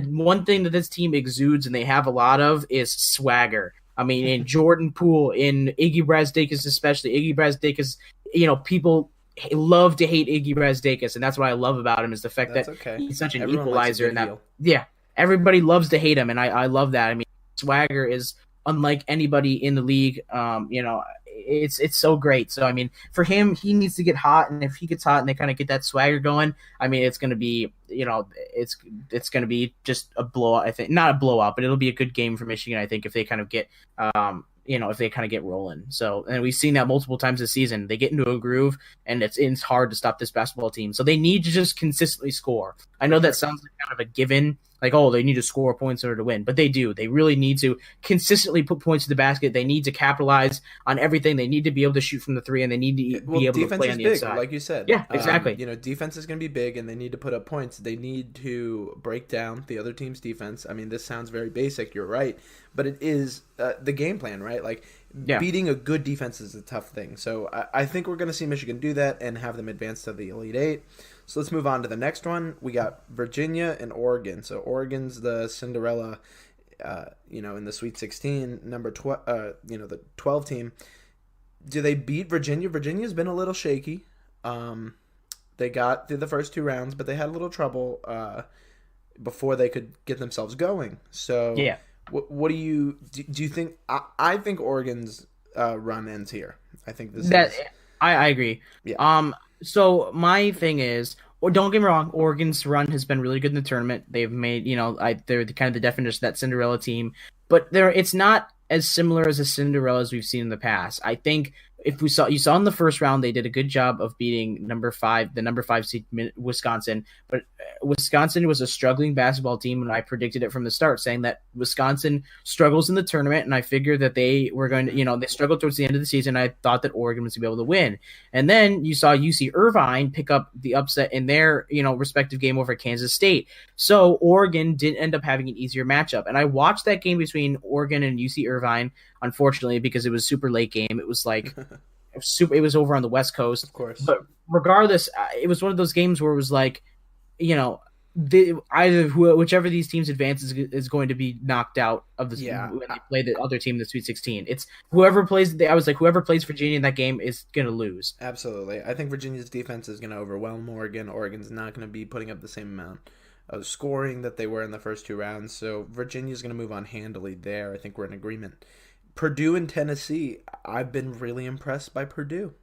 one thing that this team exudes and they have a lot of is swagger. I mean, in Jordan Poole, in Iggy Brasdeikis especially. Iggy Brasdeikis, people love to hate Iggy Brasdeikis, and that's what I love about him is the fact that he's such an equalizer. Everybody loves to hate him, and I love that. I mean, swagger is unlike anybody in the league. It's so great. So I mean, for him, he needs to get hot, and if he gets hot and they kind of get that swagger going, I mean, it's going to be, it's going to be just a blowout. I think not a blowout, but it'll be a good game for Michigan. I think if they kind of get, if they kind of get rolling. So, and we've seen that multiple times this season. They get into a groove, and it's hard to stop this basketball team. So they need to just consistently score. I know that sounds like kind of a given. Like, they need to score points in order to win. But they do. They really need to consistently put points in the basket. They need to capitalize on everything. They need to be able to shoot from the 3, and they need to be able to play on the inside. Like you said. Yeah, exactly. Defense is going to be big, and they need to put up points. They need to break down the other team's defense. I mean, this sounds very basic. You're right. But it is the game plan, right? Like, beating a good defense is a tough thing. So I think we're going to see Michigan do that and have them advance to the Elite Eight. So let's move on to the next one. We got Virginia and Oregon. So Oregon's the Cinderella, in the Sweet 16, the 12 team. Do they beat Virginia? Virginia's been a little shaky. They got through the first 2 rounds, but they had a little trouble before they could get themselves going. So what do you think? I think Oregon's run ends here. I think this is... I agree. Yeah. So my thing is, don't get me wrong, Oregon's run has been really good in the tournament. They've made, they're kind of the definition of that Cinderella team, but it's not as similar as a Cinderella as we've seen in the past. I think you saw in the first round, they did a good job of beating the number 5 seed Wisconsin, but Wisconsin was a struggling basketball team, and I predicted it from the start, saying that Wisconsin struggles in the tournament, and I figured that they were going to, they struggled towards the end of the season. I thought that Oregon was going to be able to win. And then you saw UC Irvine pick up the upset in their, respective game over Kansas State. So Oregon didn't end up having an easier matchup. And I watched that game between Oregon and UC Irvine, unfortunately, because it was a super late game. It was like, it was over on the West Coast. Of course. But regardless, it was one of those games where it was like, whichever these teams advances is going to be knocked out of the when they play the other team in the Sweet 16. It's whoever plays. I was like, whoever plays Virginia in that game is going to lose. Absolutely, I think Virginia's defense is going to overwhelm Oregon. Oregon's not going to be putting up the same amount scoring that they were in the first 2 rounds. So Virginia's going to move on handily there. I think we're in agreement. Purdue and Tennessee, I've been really impressed by Purdue.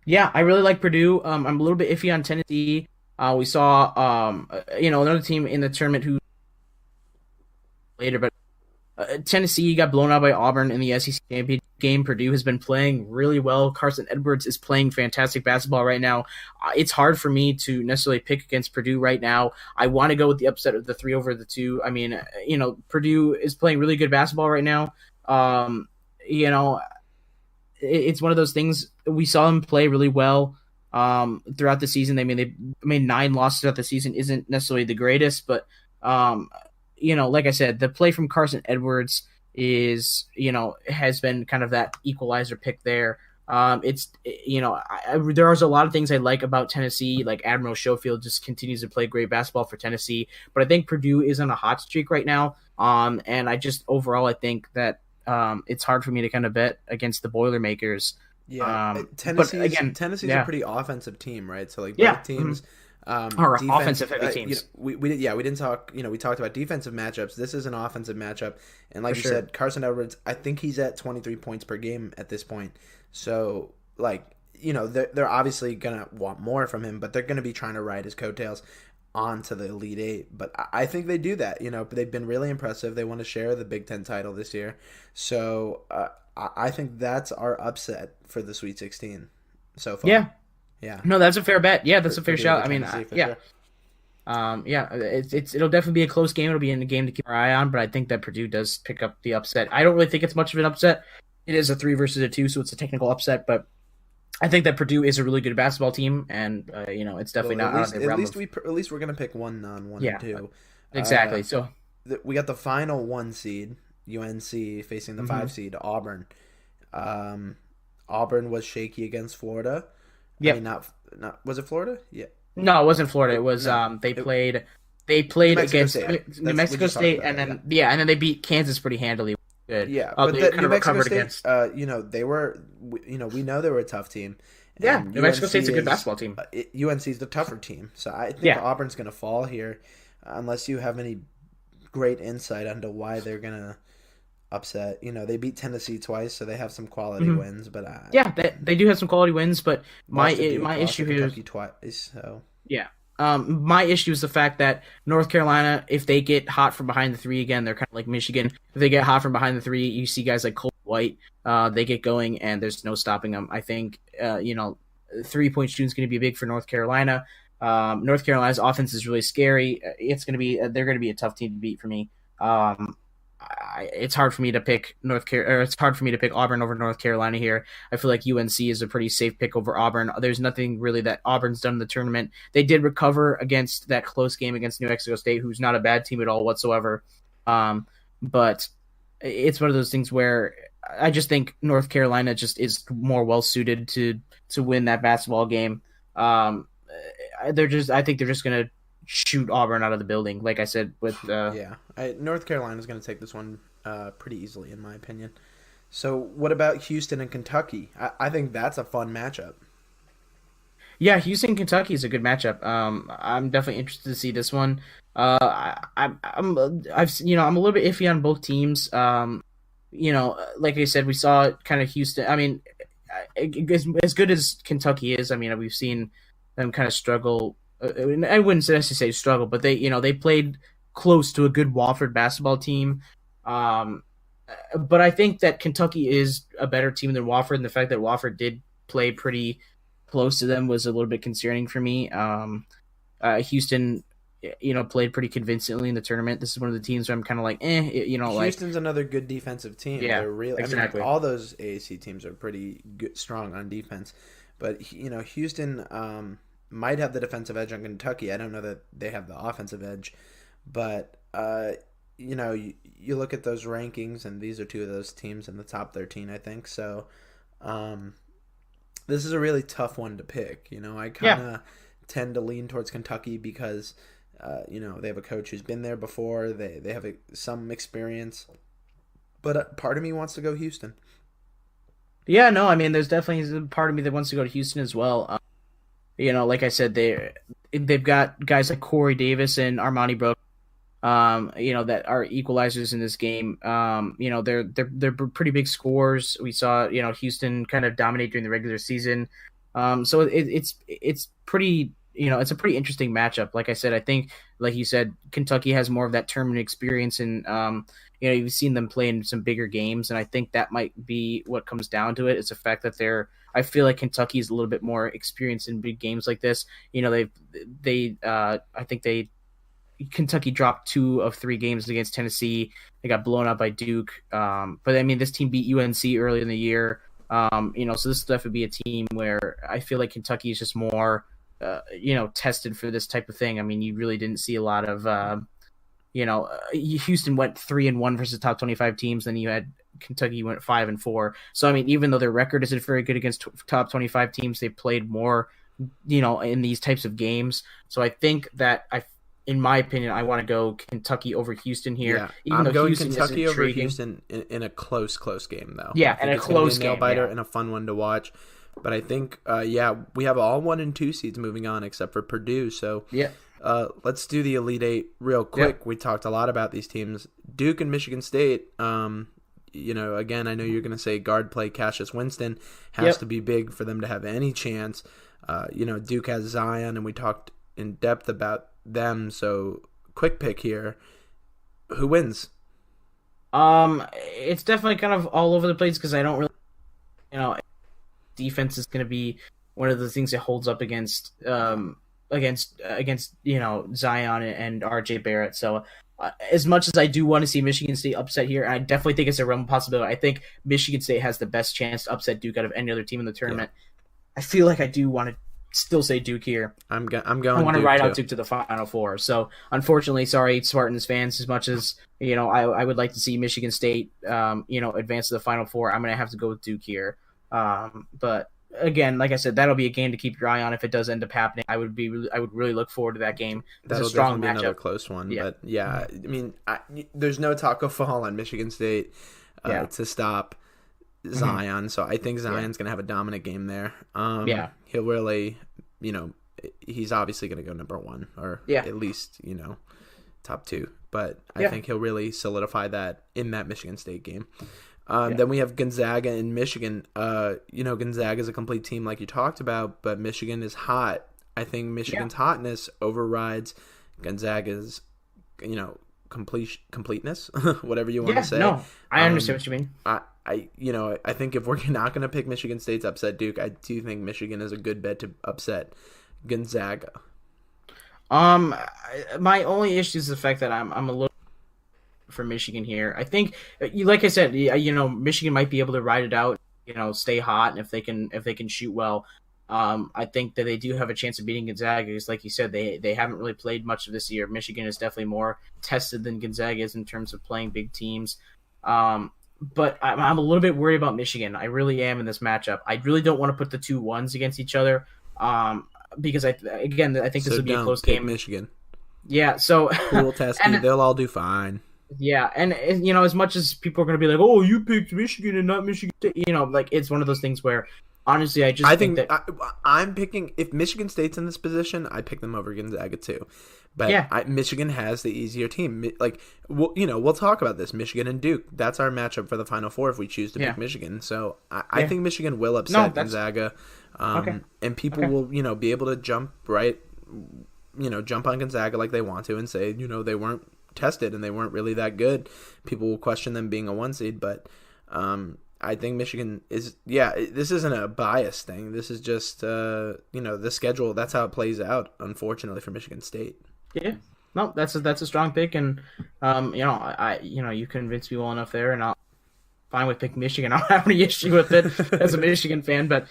Yeah, I really like Purdue. I'm a little bit iffy on Tennessee. We saw, another team in the tournament who later, but Tennessee got blown out by Auburn in the SEC championship game. Purdue has been playing really well. Carson Edwards is playing fantastic basketball right now. It's hard for me to necessarily pick against Purdue right now. I want to go with the upset of the 3 over the 2. I mean, Purdue is playing really good basketball right now. It's one of those things. We saw them play really well throughout the season. They made 9 losses throughout the season. Isn't necessarily the greatest, but like I said, the play from Carson Edwards has been kind of that equalizer pick there. There's a lot of things I like about Tennessee. Like Admiral Schofield just continues to play great basketball for Tennessee, but I think Purdue is on a hot streak right now. And I think that it's hard for me to kind of bet against the Boilermakers. Yeah, Tennessee's a pretty offensive team, right? So like both teams are offensive heavy teams. We didn't talk. We talked about defensive matchups. This is an offensive matchup, and like you said, Carson Edwards, I think he's at 23 points per game at this point. So they're obviously gonna want more from him, but they're gonna be trying to ride his coattails onto the Elite Eight. But I think they do that. They've been really impressive. They want to share the Big Ten title this year, so I think that's our upset for the Sweet 16 so far. Yeah. No, that's a fair bet. Yeah, that's a fair shout. I mean, Sure. It'll definitely be a close game. It'll be in the game to keep our eye on, but I think that Purdue does pick up the upset. I don't really think it's much of an upset. It is a 3 versus a 2, so it's a technical upset, but I think that Purdue is a really good basketball team, and it's definitely not out of the realm. At least we're gonna pick 1 non-1 and 2. Exactly. So we got the final 1 seed, UNC facing the 5 seed Auburn. Auburn was shaky against Florida. Yeah. I mean, not was it Florida? Yeah. No, it wasn't Florida. It was they played against New Mexico State, and then they beat Kansas pretty handily. Good. Yeah, but New Mexico State, they were, we know they were a tough team. Yeah, New Mexico State's a good basketball team. UNC's the tougher team, so I think Auburn's going to fall here, unless you have any great insight into why they're going to upset. They beat Tennessee twice, so they have some quality wins. But they do have some quality wins. But my issue here is twice. So my issue is the fact that North Carolina, if they get hot from behind the 3 again, they're kind of like Michigan. If they get hot from behind the 3, you see guys like Cole White, they get going, and there's no stopping them. I think 3-point shooting is going to be big for North Carolina. North Carolina's offense is really scary. They're going to be a tough team to beat for me. It's hard for me to pick Auburn over North Carolina here. I feel like UNC is a pretty safe pick over Auburn. There's nothing really that Auburn's done in the tournament. They did recover against that close game against New Mexico State, who's not a bad team at all whatsoever. But it's one of those things where I just think North Carolina just is more well suited to win that basketball game. I think they're just gonna shoot Auburn out of the building, like I said. North Carolina's going to take this one pretty easily, in my opinion. So what about Houston and Kentucky? I think that's a fun matchup. Yeah, Houston Kentucky is a good matchup. I'm definitely interested to see this one. I'm a little bit iffy on both teams. Like I said, we saw kind of Houston. I mean, as good as Kentucky is, I mean, we've seen them kind of struggle. I wouldn't necessarily say struggle, but they played close to a good Wofford basketball team. But I think that Kentucky is a better team than Wofford, and the fact that Wofford did play pretty close to them was a little bit concerning for me. Houston, played pretty convincingly in the tournament. This is one of the teams where I'm kind of like, Houston's another good defensive team. Yeah, they're really, exactly. All those AAC teams are pretty good, strong on defense. But Houston might have the defensive edge on Kentucky. I don't know that they have the offensive edge, but you look at those rankings, and these are 2 of those teams in the top 13, I think. So, this is a really tough one to pick. I kind of tend to lean towards Kentucky because, they have a coach who's been there before. They have some experience, but part of me wants to go Houston. Yeah, no, I mean, there's definitely a part of me that wants to go to Houston as well. Like I said, they've got guys like Corey Davis and Armani Brooks, that are equalizers in this game. They're pretty big scorers. We saw, Houston kind of dominate during the regular season. So it's pretty, it's a pretty interesting matchup. Like I said, I think, like you said, Kentucky has more of that tournament experience, and you've seen them play in some bigger games, and I think that might be what comes down to it. It's the fact that I feel like Kentucky is a little bit more experienced in big games like this. I think Kentucky dropped 2 of 3 games against Tennessee. They got blown out by Duke. But I mean, this team beat UNC early in the year. So this will definitely be a team where I feel like Kentucky is just more, tested for this type of thing. I mean, you really didn't see a lot of, Houston went 3-1 versus top 25 teams. Then you had Kentucky went 5-4. So I mean, even though their record isn't very good against top 25 teams, they played more, in these types of games. So I think that in my opinion, I want to go Kentucky over Houston here. Yeah, even I'm going Houston Kentucky over Houston in a close game, though. Yeah, and a close game. Nail-biter and a fun one to watch. But I think, we have all 1 and 2 seeds moving on except for Purdue. So yeah, let's do the Elite Eight real quick. Yeah. We talked a lot about these teams. Duke and Michigan State, again, I know you're going to say guard play Cassius Winston has to be big for them to have any chance. Duke has Zion, and we talked in depth about them. So quick pick here. Who wins? It's definitely kind of all over the place because I don't really, defense is going to be one of the things that holds up against Zion and RJ Barrett. So as much as I do want to see Michigan State upset here, I definitely think it's a real possibility. I think Michigan State has the best chance to upset Duke out of any other team in the tournament. Yeah. I feel like I do want to still say Duke here. I'm going. I want to ride out Duke to the Final Four. So unfortunately, sorry, Spartans fans. As much as I would like to see Michigan State, advance to the Final Four, I'm going to have to go with Duke here. But again, like I said, that'll be a game to keep your eye on if it does end up happening. I would really look forward to that game. It's a strong matchup. Another close one. Yeah. But I mean, there's no taco fall on Michigan State to stop Zion. So I think Zion's going to have a dominant game there. He'll really, he's obviously going to go number 1 or at least, top 2. But I think he'll really solidify that in that Michigan State game. Then we have Gonzaga and Michigan. Gonzaga is a complete team like you talked about, but Michigan is hot. I think Michigan's hotness overrides Gonzaga's, completeness, whatever you want to say. No, I understand what you mean. I think if we're not going to pick Michigan State to upset Duke, I do think Michigan is a good bet to upset Gonzaga. My only issue is the fact that I'm a little for Michigan here. I think, like I said, Michigan might be able to ride it out, stay hot, and if they can shoot well, I think that they do have a chance of beating Gonzaga. Because, like you said, they haven't really played much of this year. Michigan is definitely more tested than Gonzaga is in terms of playing big teams. But I'm a little bit worried about Michigan. I really am in this matchup. I really don't want to put the 2 1s against each other. Because I think this would be a close game. Michigan. Yeah. So pool testing, they'll all do fine. Yeah, and as much as people are going to be like, "Oh, you picked Michigan and not Michigan," it's one of those things where, honestly, I think that I'm picking. If Michigan State's in this position, I pick them over Gonzaga too. But Michigan has the easier team. We'll talk about this. Michigan and Duke. That's our matchup for the Final Four if we choose to pick Michigan. So I think Michigan will upset Gonzaga, and people will be able to jump on Gonzaga like they want to and say they weren't tested and they weren't really that good. People will question them being a 1 seed, but I think Michigan is this isn't a bias thing. This is just the schedule. That's how it plays out, unfortunately, for Michigan State. Yeah. No, that's a strong pick, and you convinced me well enough there, and I'm fine with picking Michigan. I don't have any issue with it as a Michigan fan, but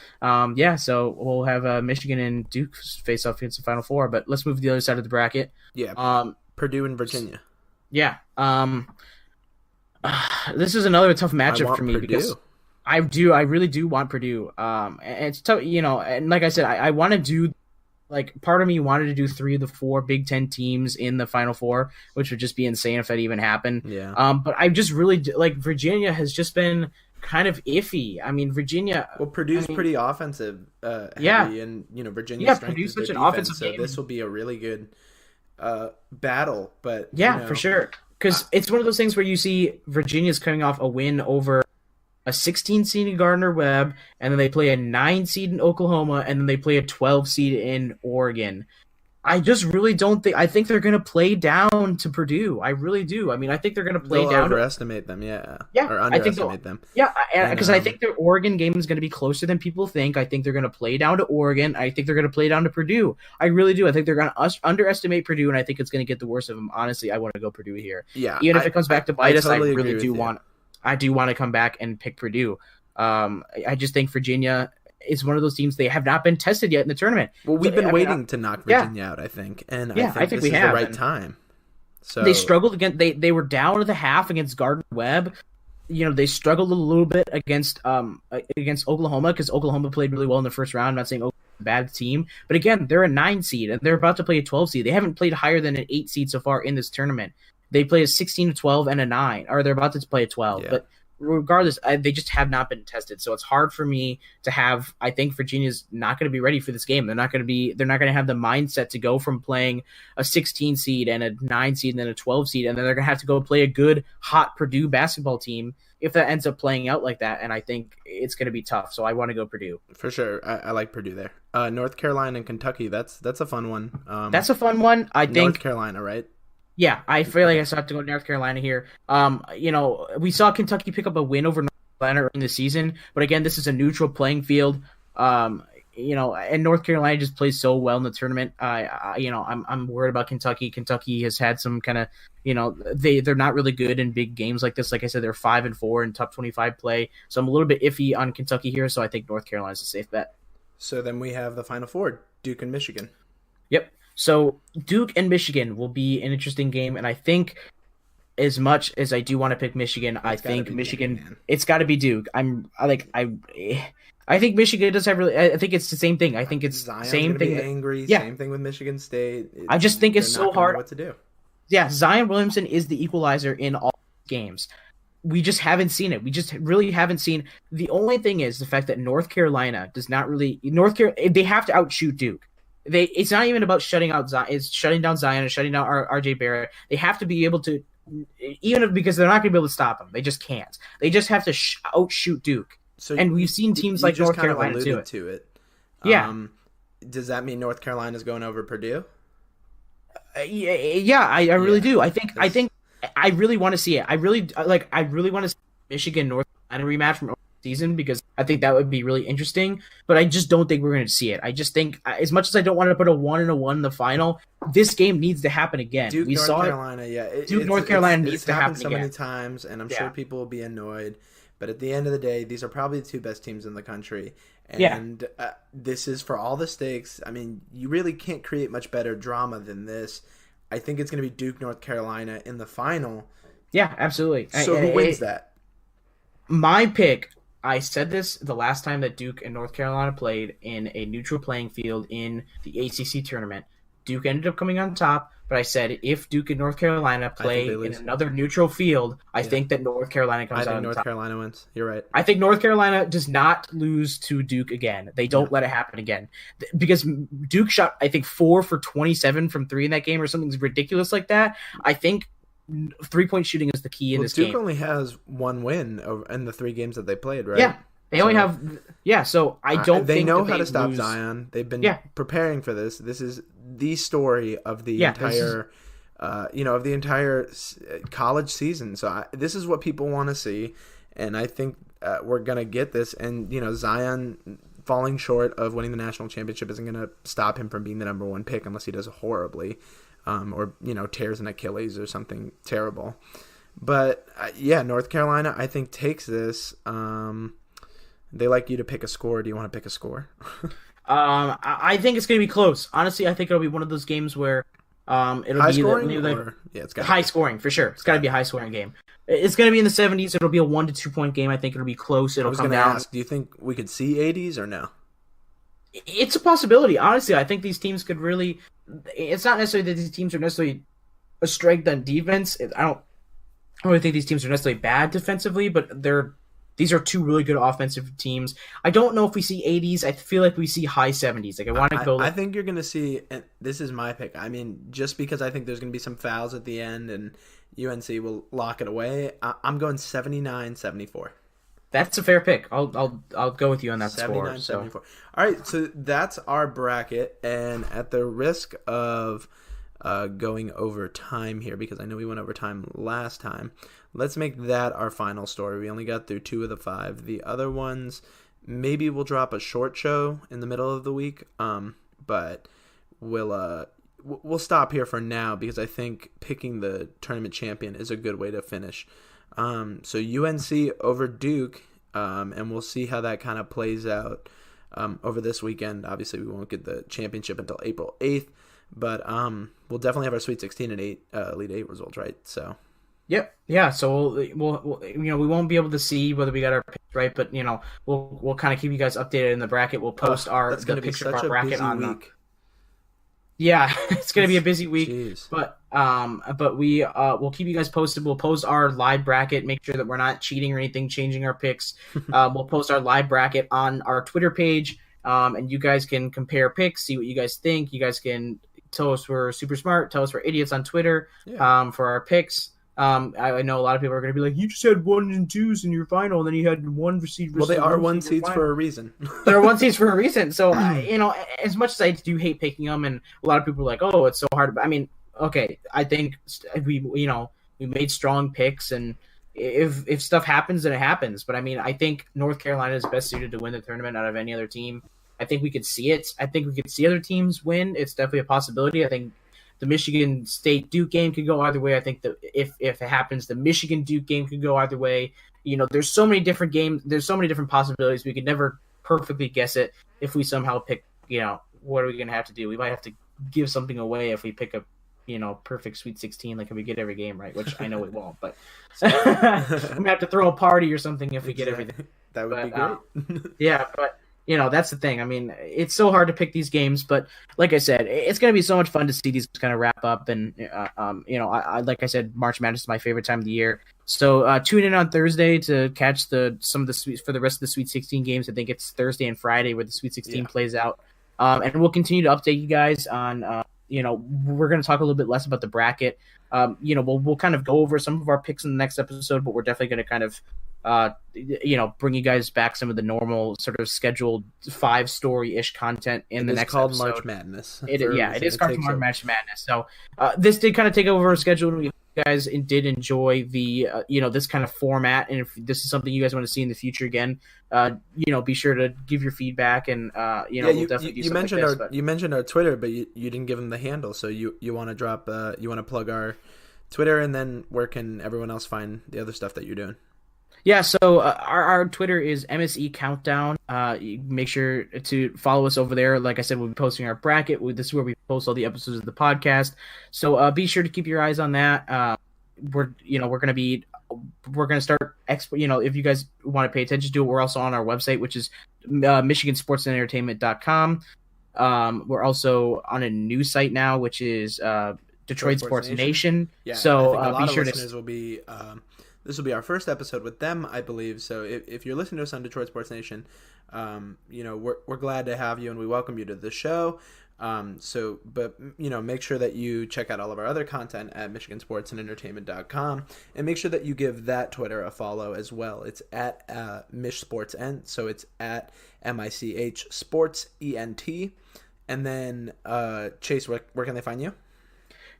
so we'll have Michigan and Duke face off against the Final Four. But let's move to the other side of the bracket. Yeah. Purdue and Virginia. Yeah. This is another tough matchup for me Purdue. Because I really do want Purdue. And it's tough, and like I said, I want to do, part of me wanted to do 3 of the 4 Big Ten teams in the Final Four, which would just be insane if that even happened. Yeah. But I just really Virginia has just been kind of iffy. I mean, Virginia. Well, Purdue's pretty offensive, Yeah. heavy, and Virginia's Yeah, strength Purdue's is their such an defense, offensive so game. this will be a really good battle. But Yeah, for sure. Because it's one of those things where you see Virginia's coming off a win over a 16 seed in Gardner-Webb, and then they play a 9 seed in Oklahoma, and then they play a 12 seed in Oregon. I just really don't think. I think they're going to play down to Purdue. I really do. I mean, I think they're going to play they'll down. overestimate them, yeah. Yeah, Or I think underestimate them. Yeah, because I think the Oregon game is going to be closer than people think. I think they're going to play down to Oregon. I think they're going to play down to Purdue. I really do. I think they're going to underestimate Purdue, and I think it's going to get the worst of them. Honestly, I want to go Purdue here. Yeah, even if it comes back to bite us, totally I really do you. want. I do want to come back and pick Purdue. I just think Virginia is one of those teams. They have not been tested yet in the tournament. Well, we've been waiting to knock Virginia out, I think, and I think this is the right time. So they struggled against. They were down to the half against Gardner-Webb. They struggled a little bit against Oklahoma because Oklahoma played really well in the first round. I'm not saying Oklahoma's a bad team, but again, they're a 9 seed and they're about to play a 12 seed. They haven't played higher than an 8 seed so far in this tournament. They play a 16, a 12, and a 9, or they're about to play a 12. Yeah. But regardless, they just have not been tested, so it's hard for me to have. I think Virginia's not going to be ready for this game. They're not going to have the mindset to go from playing a 16 seed and a 9 seed and then a 12 seed, and then they're going to have to go play a good, hot Purdue basketball team if that ends up playing out like that. And I think it's going to be tough. So I want to go Purdue for sure. I like Purdue there. North Carolina and Kentucky. That's a fun one. That's a fun one. I think North Carolina, right? Yeah, I feel like I still have to go North Carolina here. We saw Kentucky pick up a win over North Carolina in the season, but again, this is a neutral playing field. And North Carolina just plays so well in the tournament. I'm worried about Kentucky. Kentucky has had some kind of, they're not really good in big games like this. Like I said, they're 5-4 in top 25 play, so I'm a little bit iffy on Kentucky here. So I think North Carolina's a safe bet. So then we have the Final Four: Duke and Michigan. Yep. So Duke and Michigan will be an interesting game, and I think as much as I do want to pick Michigan, I think Michigan. Duke, it's got to be Duke. I think Michigan does have really. I think it's the same thing. I think it's Zion's same thing. Angry. Yeah. Same thing with Michigan State. I just think it's so hard. What to do? Yeah, Zion Williamson is the equalizer in all games. We just haven't seen it. We just really haven't seen. The only thing is the fact that North Carolina does not really. They have to outshoot Duke. It's not even about shutting out Zion. It's shutting down Zion and shutting down RJ Barrett. They have to be able to, even because they're not going to be able to stop them. They just can't. They just have to outshoot Duke. So and we've seen teams like North Carolina do it. To it. Yeah. Does that mean North Carolina's going over Purdue? Yeah, I really do. I think I really want to see it. I really want to see Michigan North Carolina rematch from season because I think that would be really interesting. But I just don't think we're going to see it. I just think, as much as I don't want to put a 1-1 in the final, this game needs to happen again. Duke, North Carolina, North Carolina needs to happen so again. Many times, and I'm sure people will be annoyed. But at the end of the day, these are probably the two best teams in the country. And this is for all the stakes. I mean, you really can't create much better drama than this. I think it's going to be Duke, North Carolina in the final. Yeah, absolutely. So who wins that? My pick, I said this the last time that Duke and North Carolina played in a neutral playing field in the ACC tournament. Duke ended up coming on top, but I said if Duke and North Carolina play in another neutral field, I think that North Carolina comes out on top. I think North Carolina wins. You're right. I think North Carolina does not lose to Duke again. They don't let it happen again. Because Duke shot, I think, 4 for 27 from 3 in that game or something ridiculous like that. I think 3-point shooting is the key in this game. Duke only has 1 win in the 3 games that they played, right? Yeah. They only have, so I don't they think know that how to stop lose. Zion. They've been preparing for this. This is the story of the entire, of the entire college season. So this is what people want to see, and I think we're gonna get this. And Zion falling short of winning the national championship isn't gonna stop him from being the number 1 pick unless he does horribly, or tears an Achilles or something terrible. But North Carolina I think takes this. They like you to pick a score. Do you want to pick a score? I think it's going to be close. Honestly, I think it'll be one of those games where it'll high be scoring. It's got high scoring for sure. It's got to be a high scoring game. It's going to be in the 70s. It'll be a 1 to 2 point game. I think it'll be close. It'll come down. Ask, do you think we could see 80s or no? It's a possibility. Honestly, I think these teams could really. It's not necessarily that these teams are necessarily a strength on defense. I don't really think these teams are necessarily bad defensively, but they're These are two really good offensive teams. I don't know if we see 80s. I feel like we see high 70s. Like I want to go. I think you're going to see, and this is my pick. I mean, just because I think there's going to be some fouls at the end and UNC will lock it away, I'm going 79-74. That's a fair pick. I'll go with you on that 79, score. 74. All right, so that's our bracket, and at the risk of going over time here, because I know we went over time last time, let's make that our final story. We only got through 2 of the 5. The other ones, maybe we'll drop a short show in the middle of the week, but we'll stop here for now because I think picking the tournament champion is a good way to finish. So UNC over Duke, and we'll see how that kind of plays out over this weekend. Obviously, we won't get the championship until April 8th, but we'll definitely have our Sweet 16 and Elite 8 results, right? So. Yep. Yeah. So we'll we won't be able to see whether we got our picks right, but we'll kind of keep you guys updated in the bracket. We'll post the picture of our bracket on week. Yeah, it's gonna be a busy week. Jeez. But we'll keep you guys posted. We'll post our live bracket. Make sure that we're not cheating or anything, changing our picks. We'll post our live bracket on our Twitter page, and you guys can compare picks, see what you guys think. You guys can tell us we're super smart, tell us we're idiots on Twitter. Yeah. For our picks. I know a lot of people are going to be like, you just had 1s and 2s in your final, and then you had 1 receiver. Well, they are 1 seeds for a reason. They're 1 seeds for a reason. So, as much as I do hate picking them, and a lot of people are like, oh, it's so hard. But I mean, okay, I think we made strong picks, and if stuff happens, then it happens. But I mean, I think North Carolina is best suited to win the tournament out of any other team. I think we could see it. I think we could see other teams win. It's definitely a possibility. I think the Michigan State Duke game could go either way. I think that if it happens, the Michigan Duke game could go either way. There's so many different games. There's so many different possibilities. We could never perfectly guess it. If we somehow pick, what are we going to have to do? We might have to give something away if we pick a, perfect Sweet 16, like if we get every game right, which I know we won't. But I'm gonna have to throw a party or something if we get everything. That would be great. Yeah, but. That's the thing. I mean, it's so hard to pick these games, but like I said, it's going to be so much fun to see these kind of wrap up. And, like I said, March Madness is my favorite time of the year. So tune in on Thursday to catch some of the for the rest of the Sweet 16 games. I think it's Thursday and Friday where the Sweet 16 plays out. And we'll continue to update you guys on, we're going to talk a little bit less about the bracket. We'll kind of go over some of our picks in the next episode, but we're definitely going to kind of bring you guys back some of the normal sort of scheduled 5-story-ish content in the next episode. It's called March Madness. It is called March Madness. So this did kind of take over our schedule, and we guys did enjoy the this kind of format, and if this is something you guys want to see in the future again, be sure to give your feedback, and we'll definitely do something like this. You mentioned our Twitter, but you didn't give them the handle, so you want to drop you want to plug our Twitter, and then where can everyone else find the other stuff that you're doing? Yeah, so our Twitter is MSE Countdown. Make sure to follow us over there. Like I said, we'll be posting our bracket. This is where we post all the episodes of the podcast. So be sure to keep your eyes on that. We're gonna start. If you guys want to pay attention to it, we're also on our website, which is MichiganSportsAndEntertainment.com. We're also on a new site now, which is Detroit Sports Nation. Yeah, so I think a lot be sure of listeners will be. This will be our first episode with them, I believe. So if you're listening to us on Detroit Sports Nation, we're glad to have you, and we welcome you to the show. Make sure that you check out all of our other content at MichiganSportsAndEntertainment.com, and make sure that you give that Twitter a follow as well. It's at MichSportsEnt, so it's at MICH Sports ENT. And then Chase, where can they find you?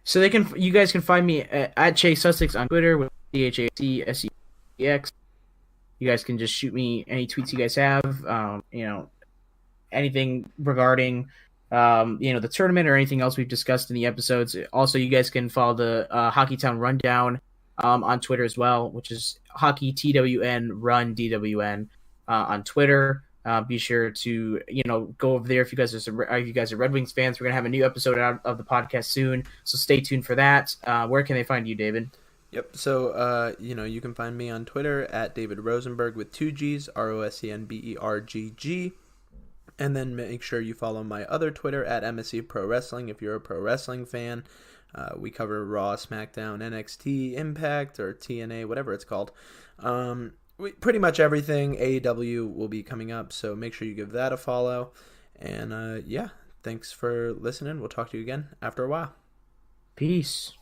So you guys can find me at Chase Sussex on Twitter with CHACSEX. You guys can just shoot me any tweets you guys have. Anything regarding the tournament or anything else we've discussed in the episodes. Also, you guys can follow the Hockeytown Rundown on Twitter as well, which is Hockey TWN Run DWN on Twitter. Be sure to go over there if you guys are Red Wings fans. We're gonna have a new episode out of the podcast soon, so stay tuned for that. Where can they find you, David? Yep. So you can find me on Twitter at David Rosenberg with 2 G's, ROSENBERGG. And then make sure you follow my other Twitter at MSE Pro Wrestling if you're a pro wrestling fan. We cover Raw, SmackDown, NXT, Impact, or TNA, whatever it's called. pretty much everything AEW will be coming up, so make sure you give that a follow. And yeah, thanks for listening. We'll talk to you again after a while. Peace.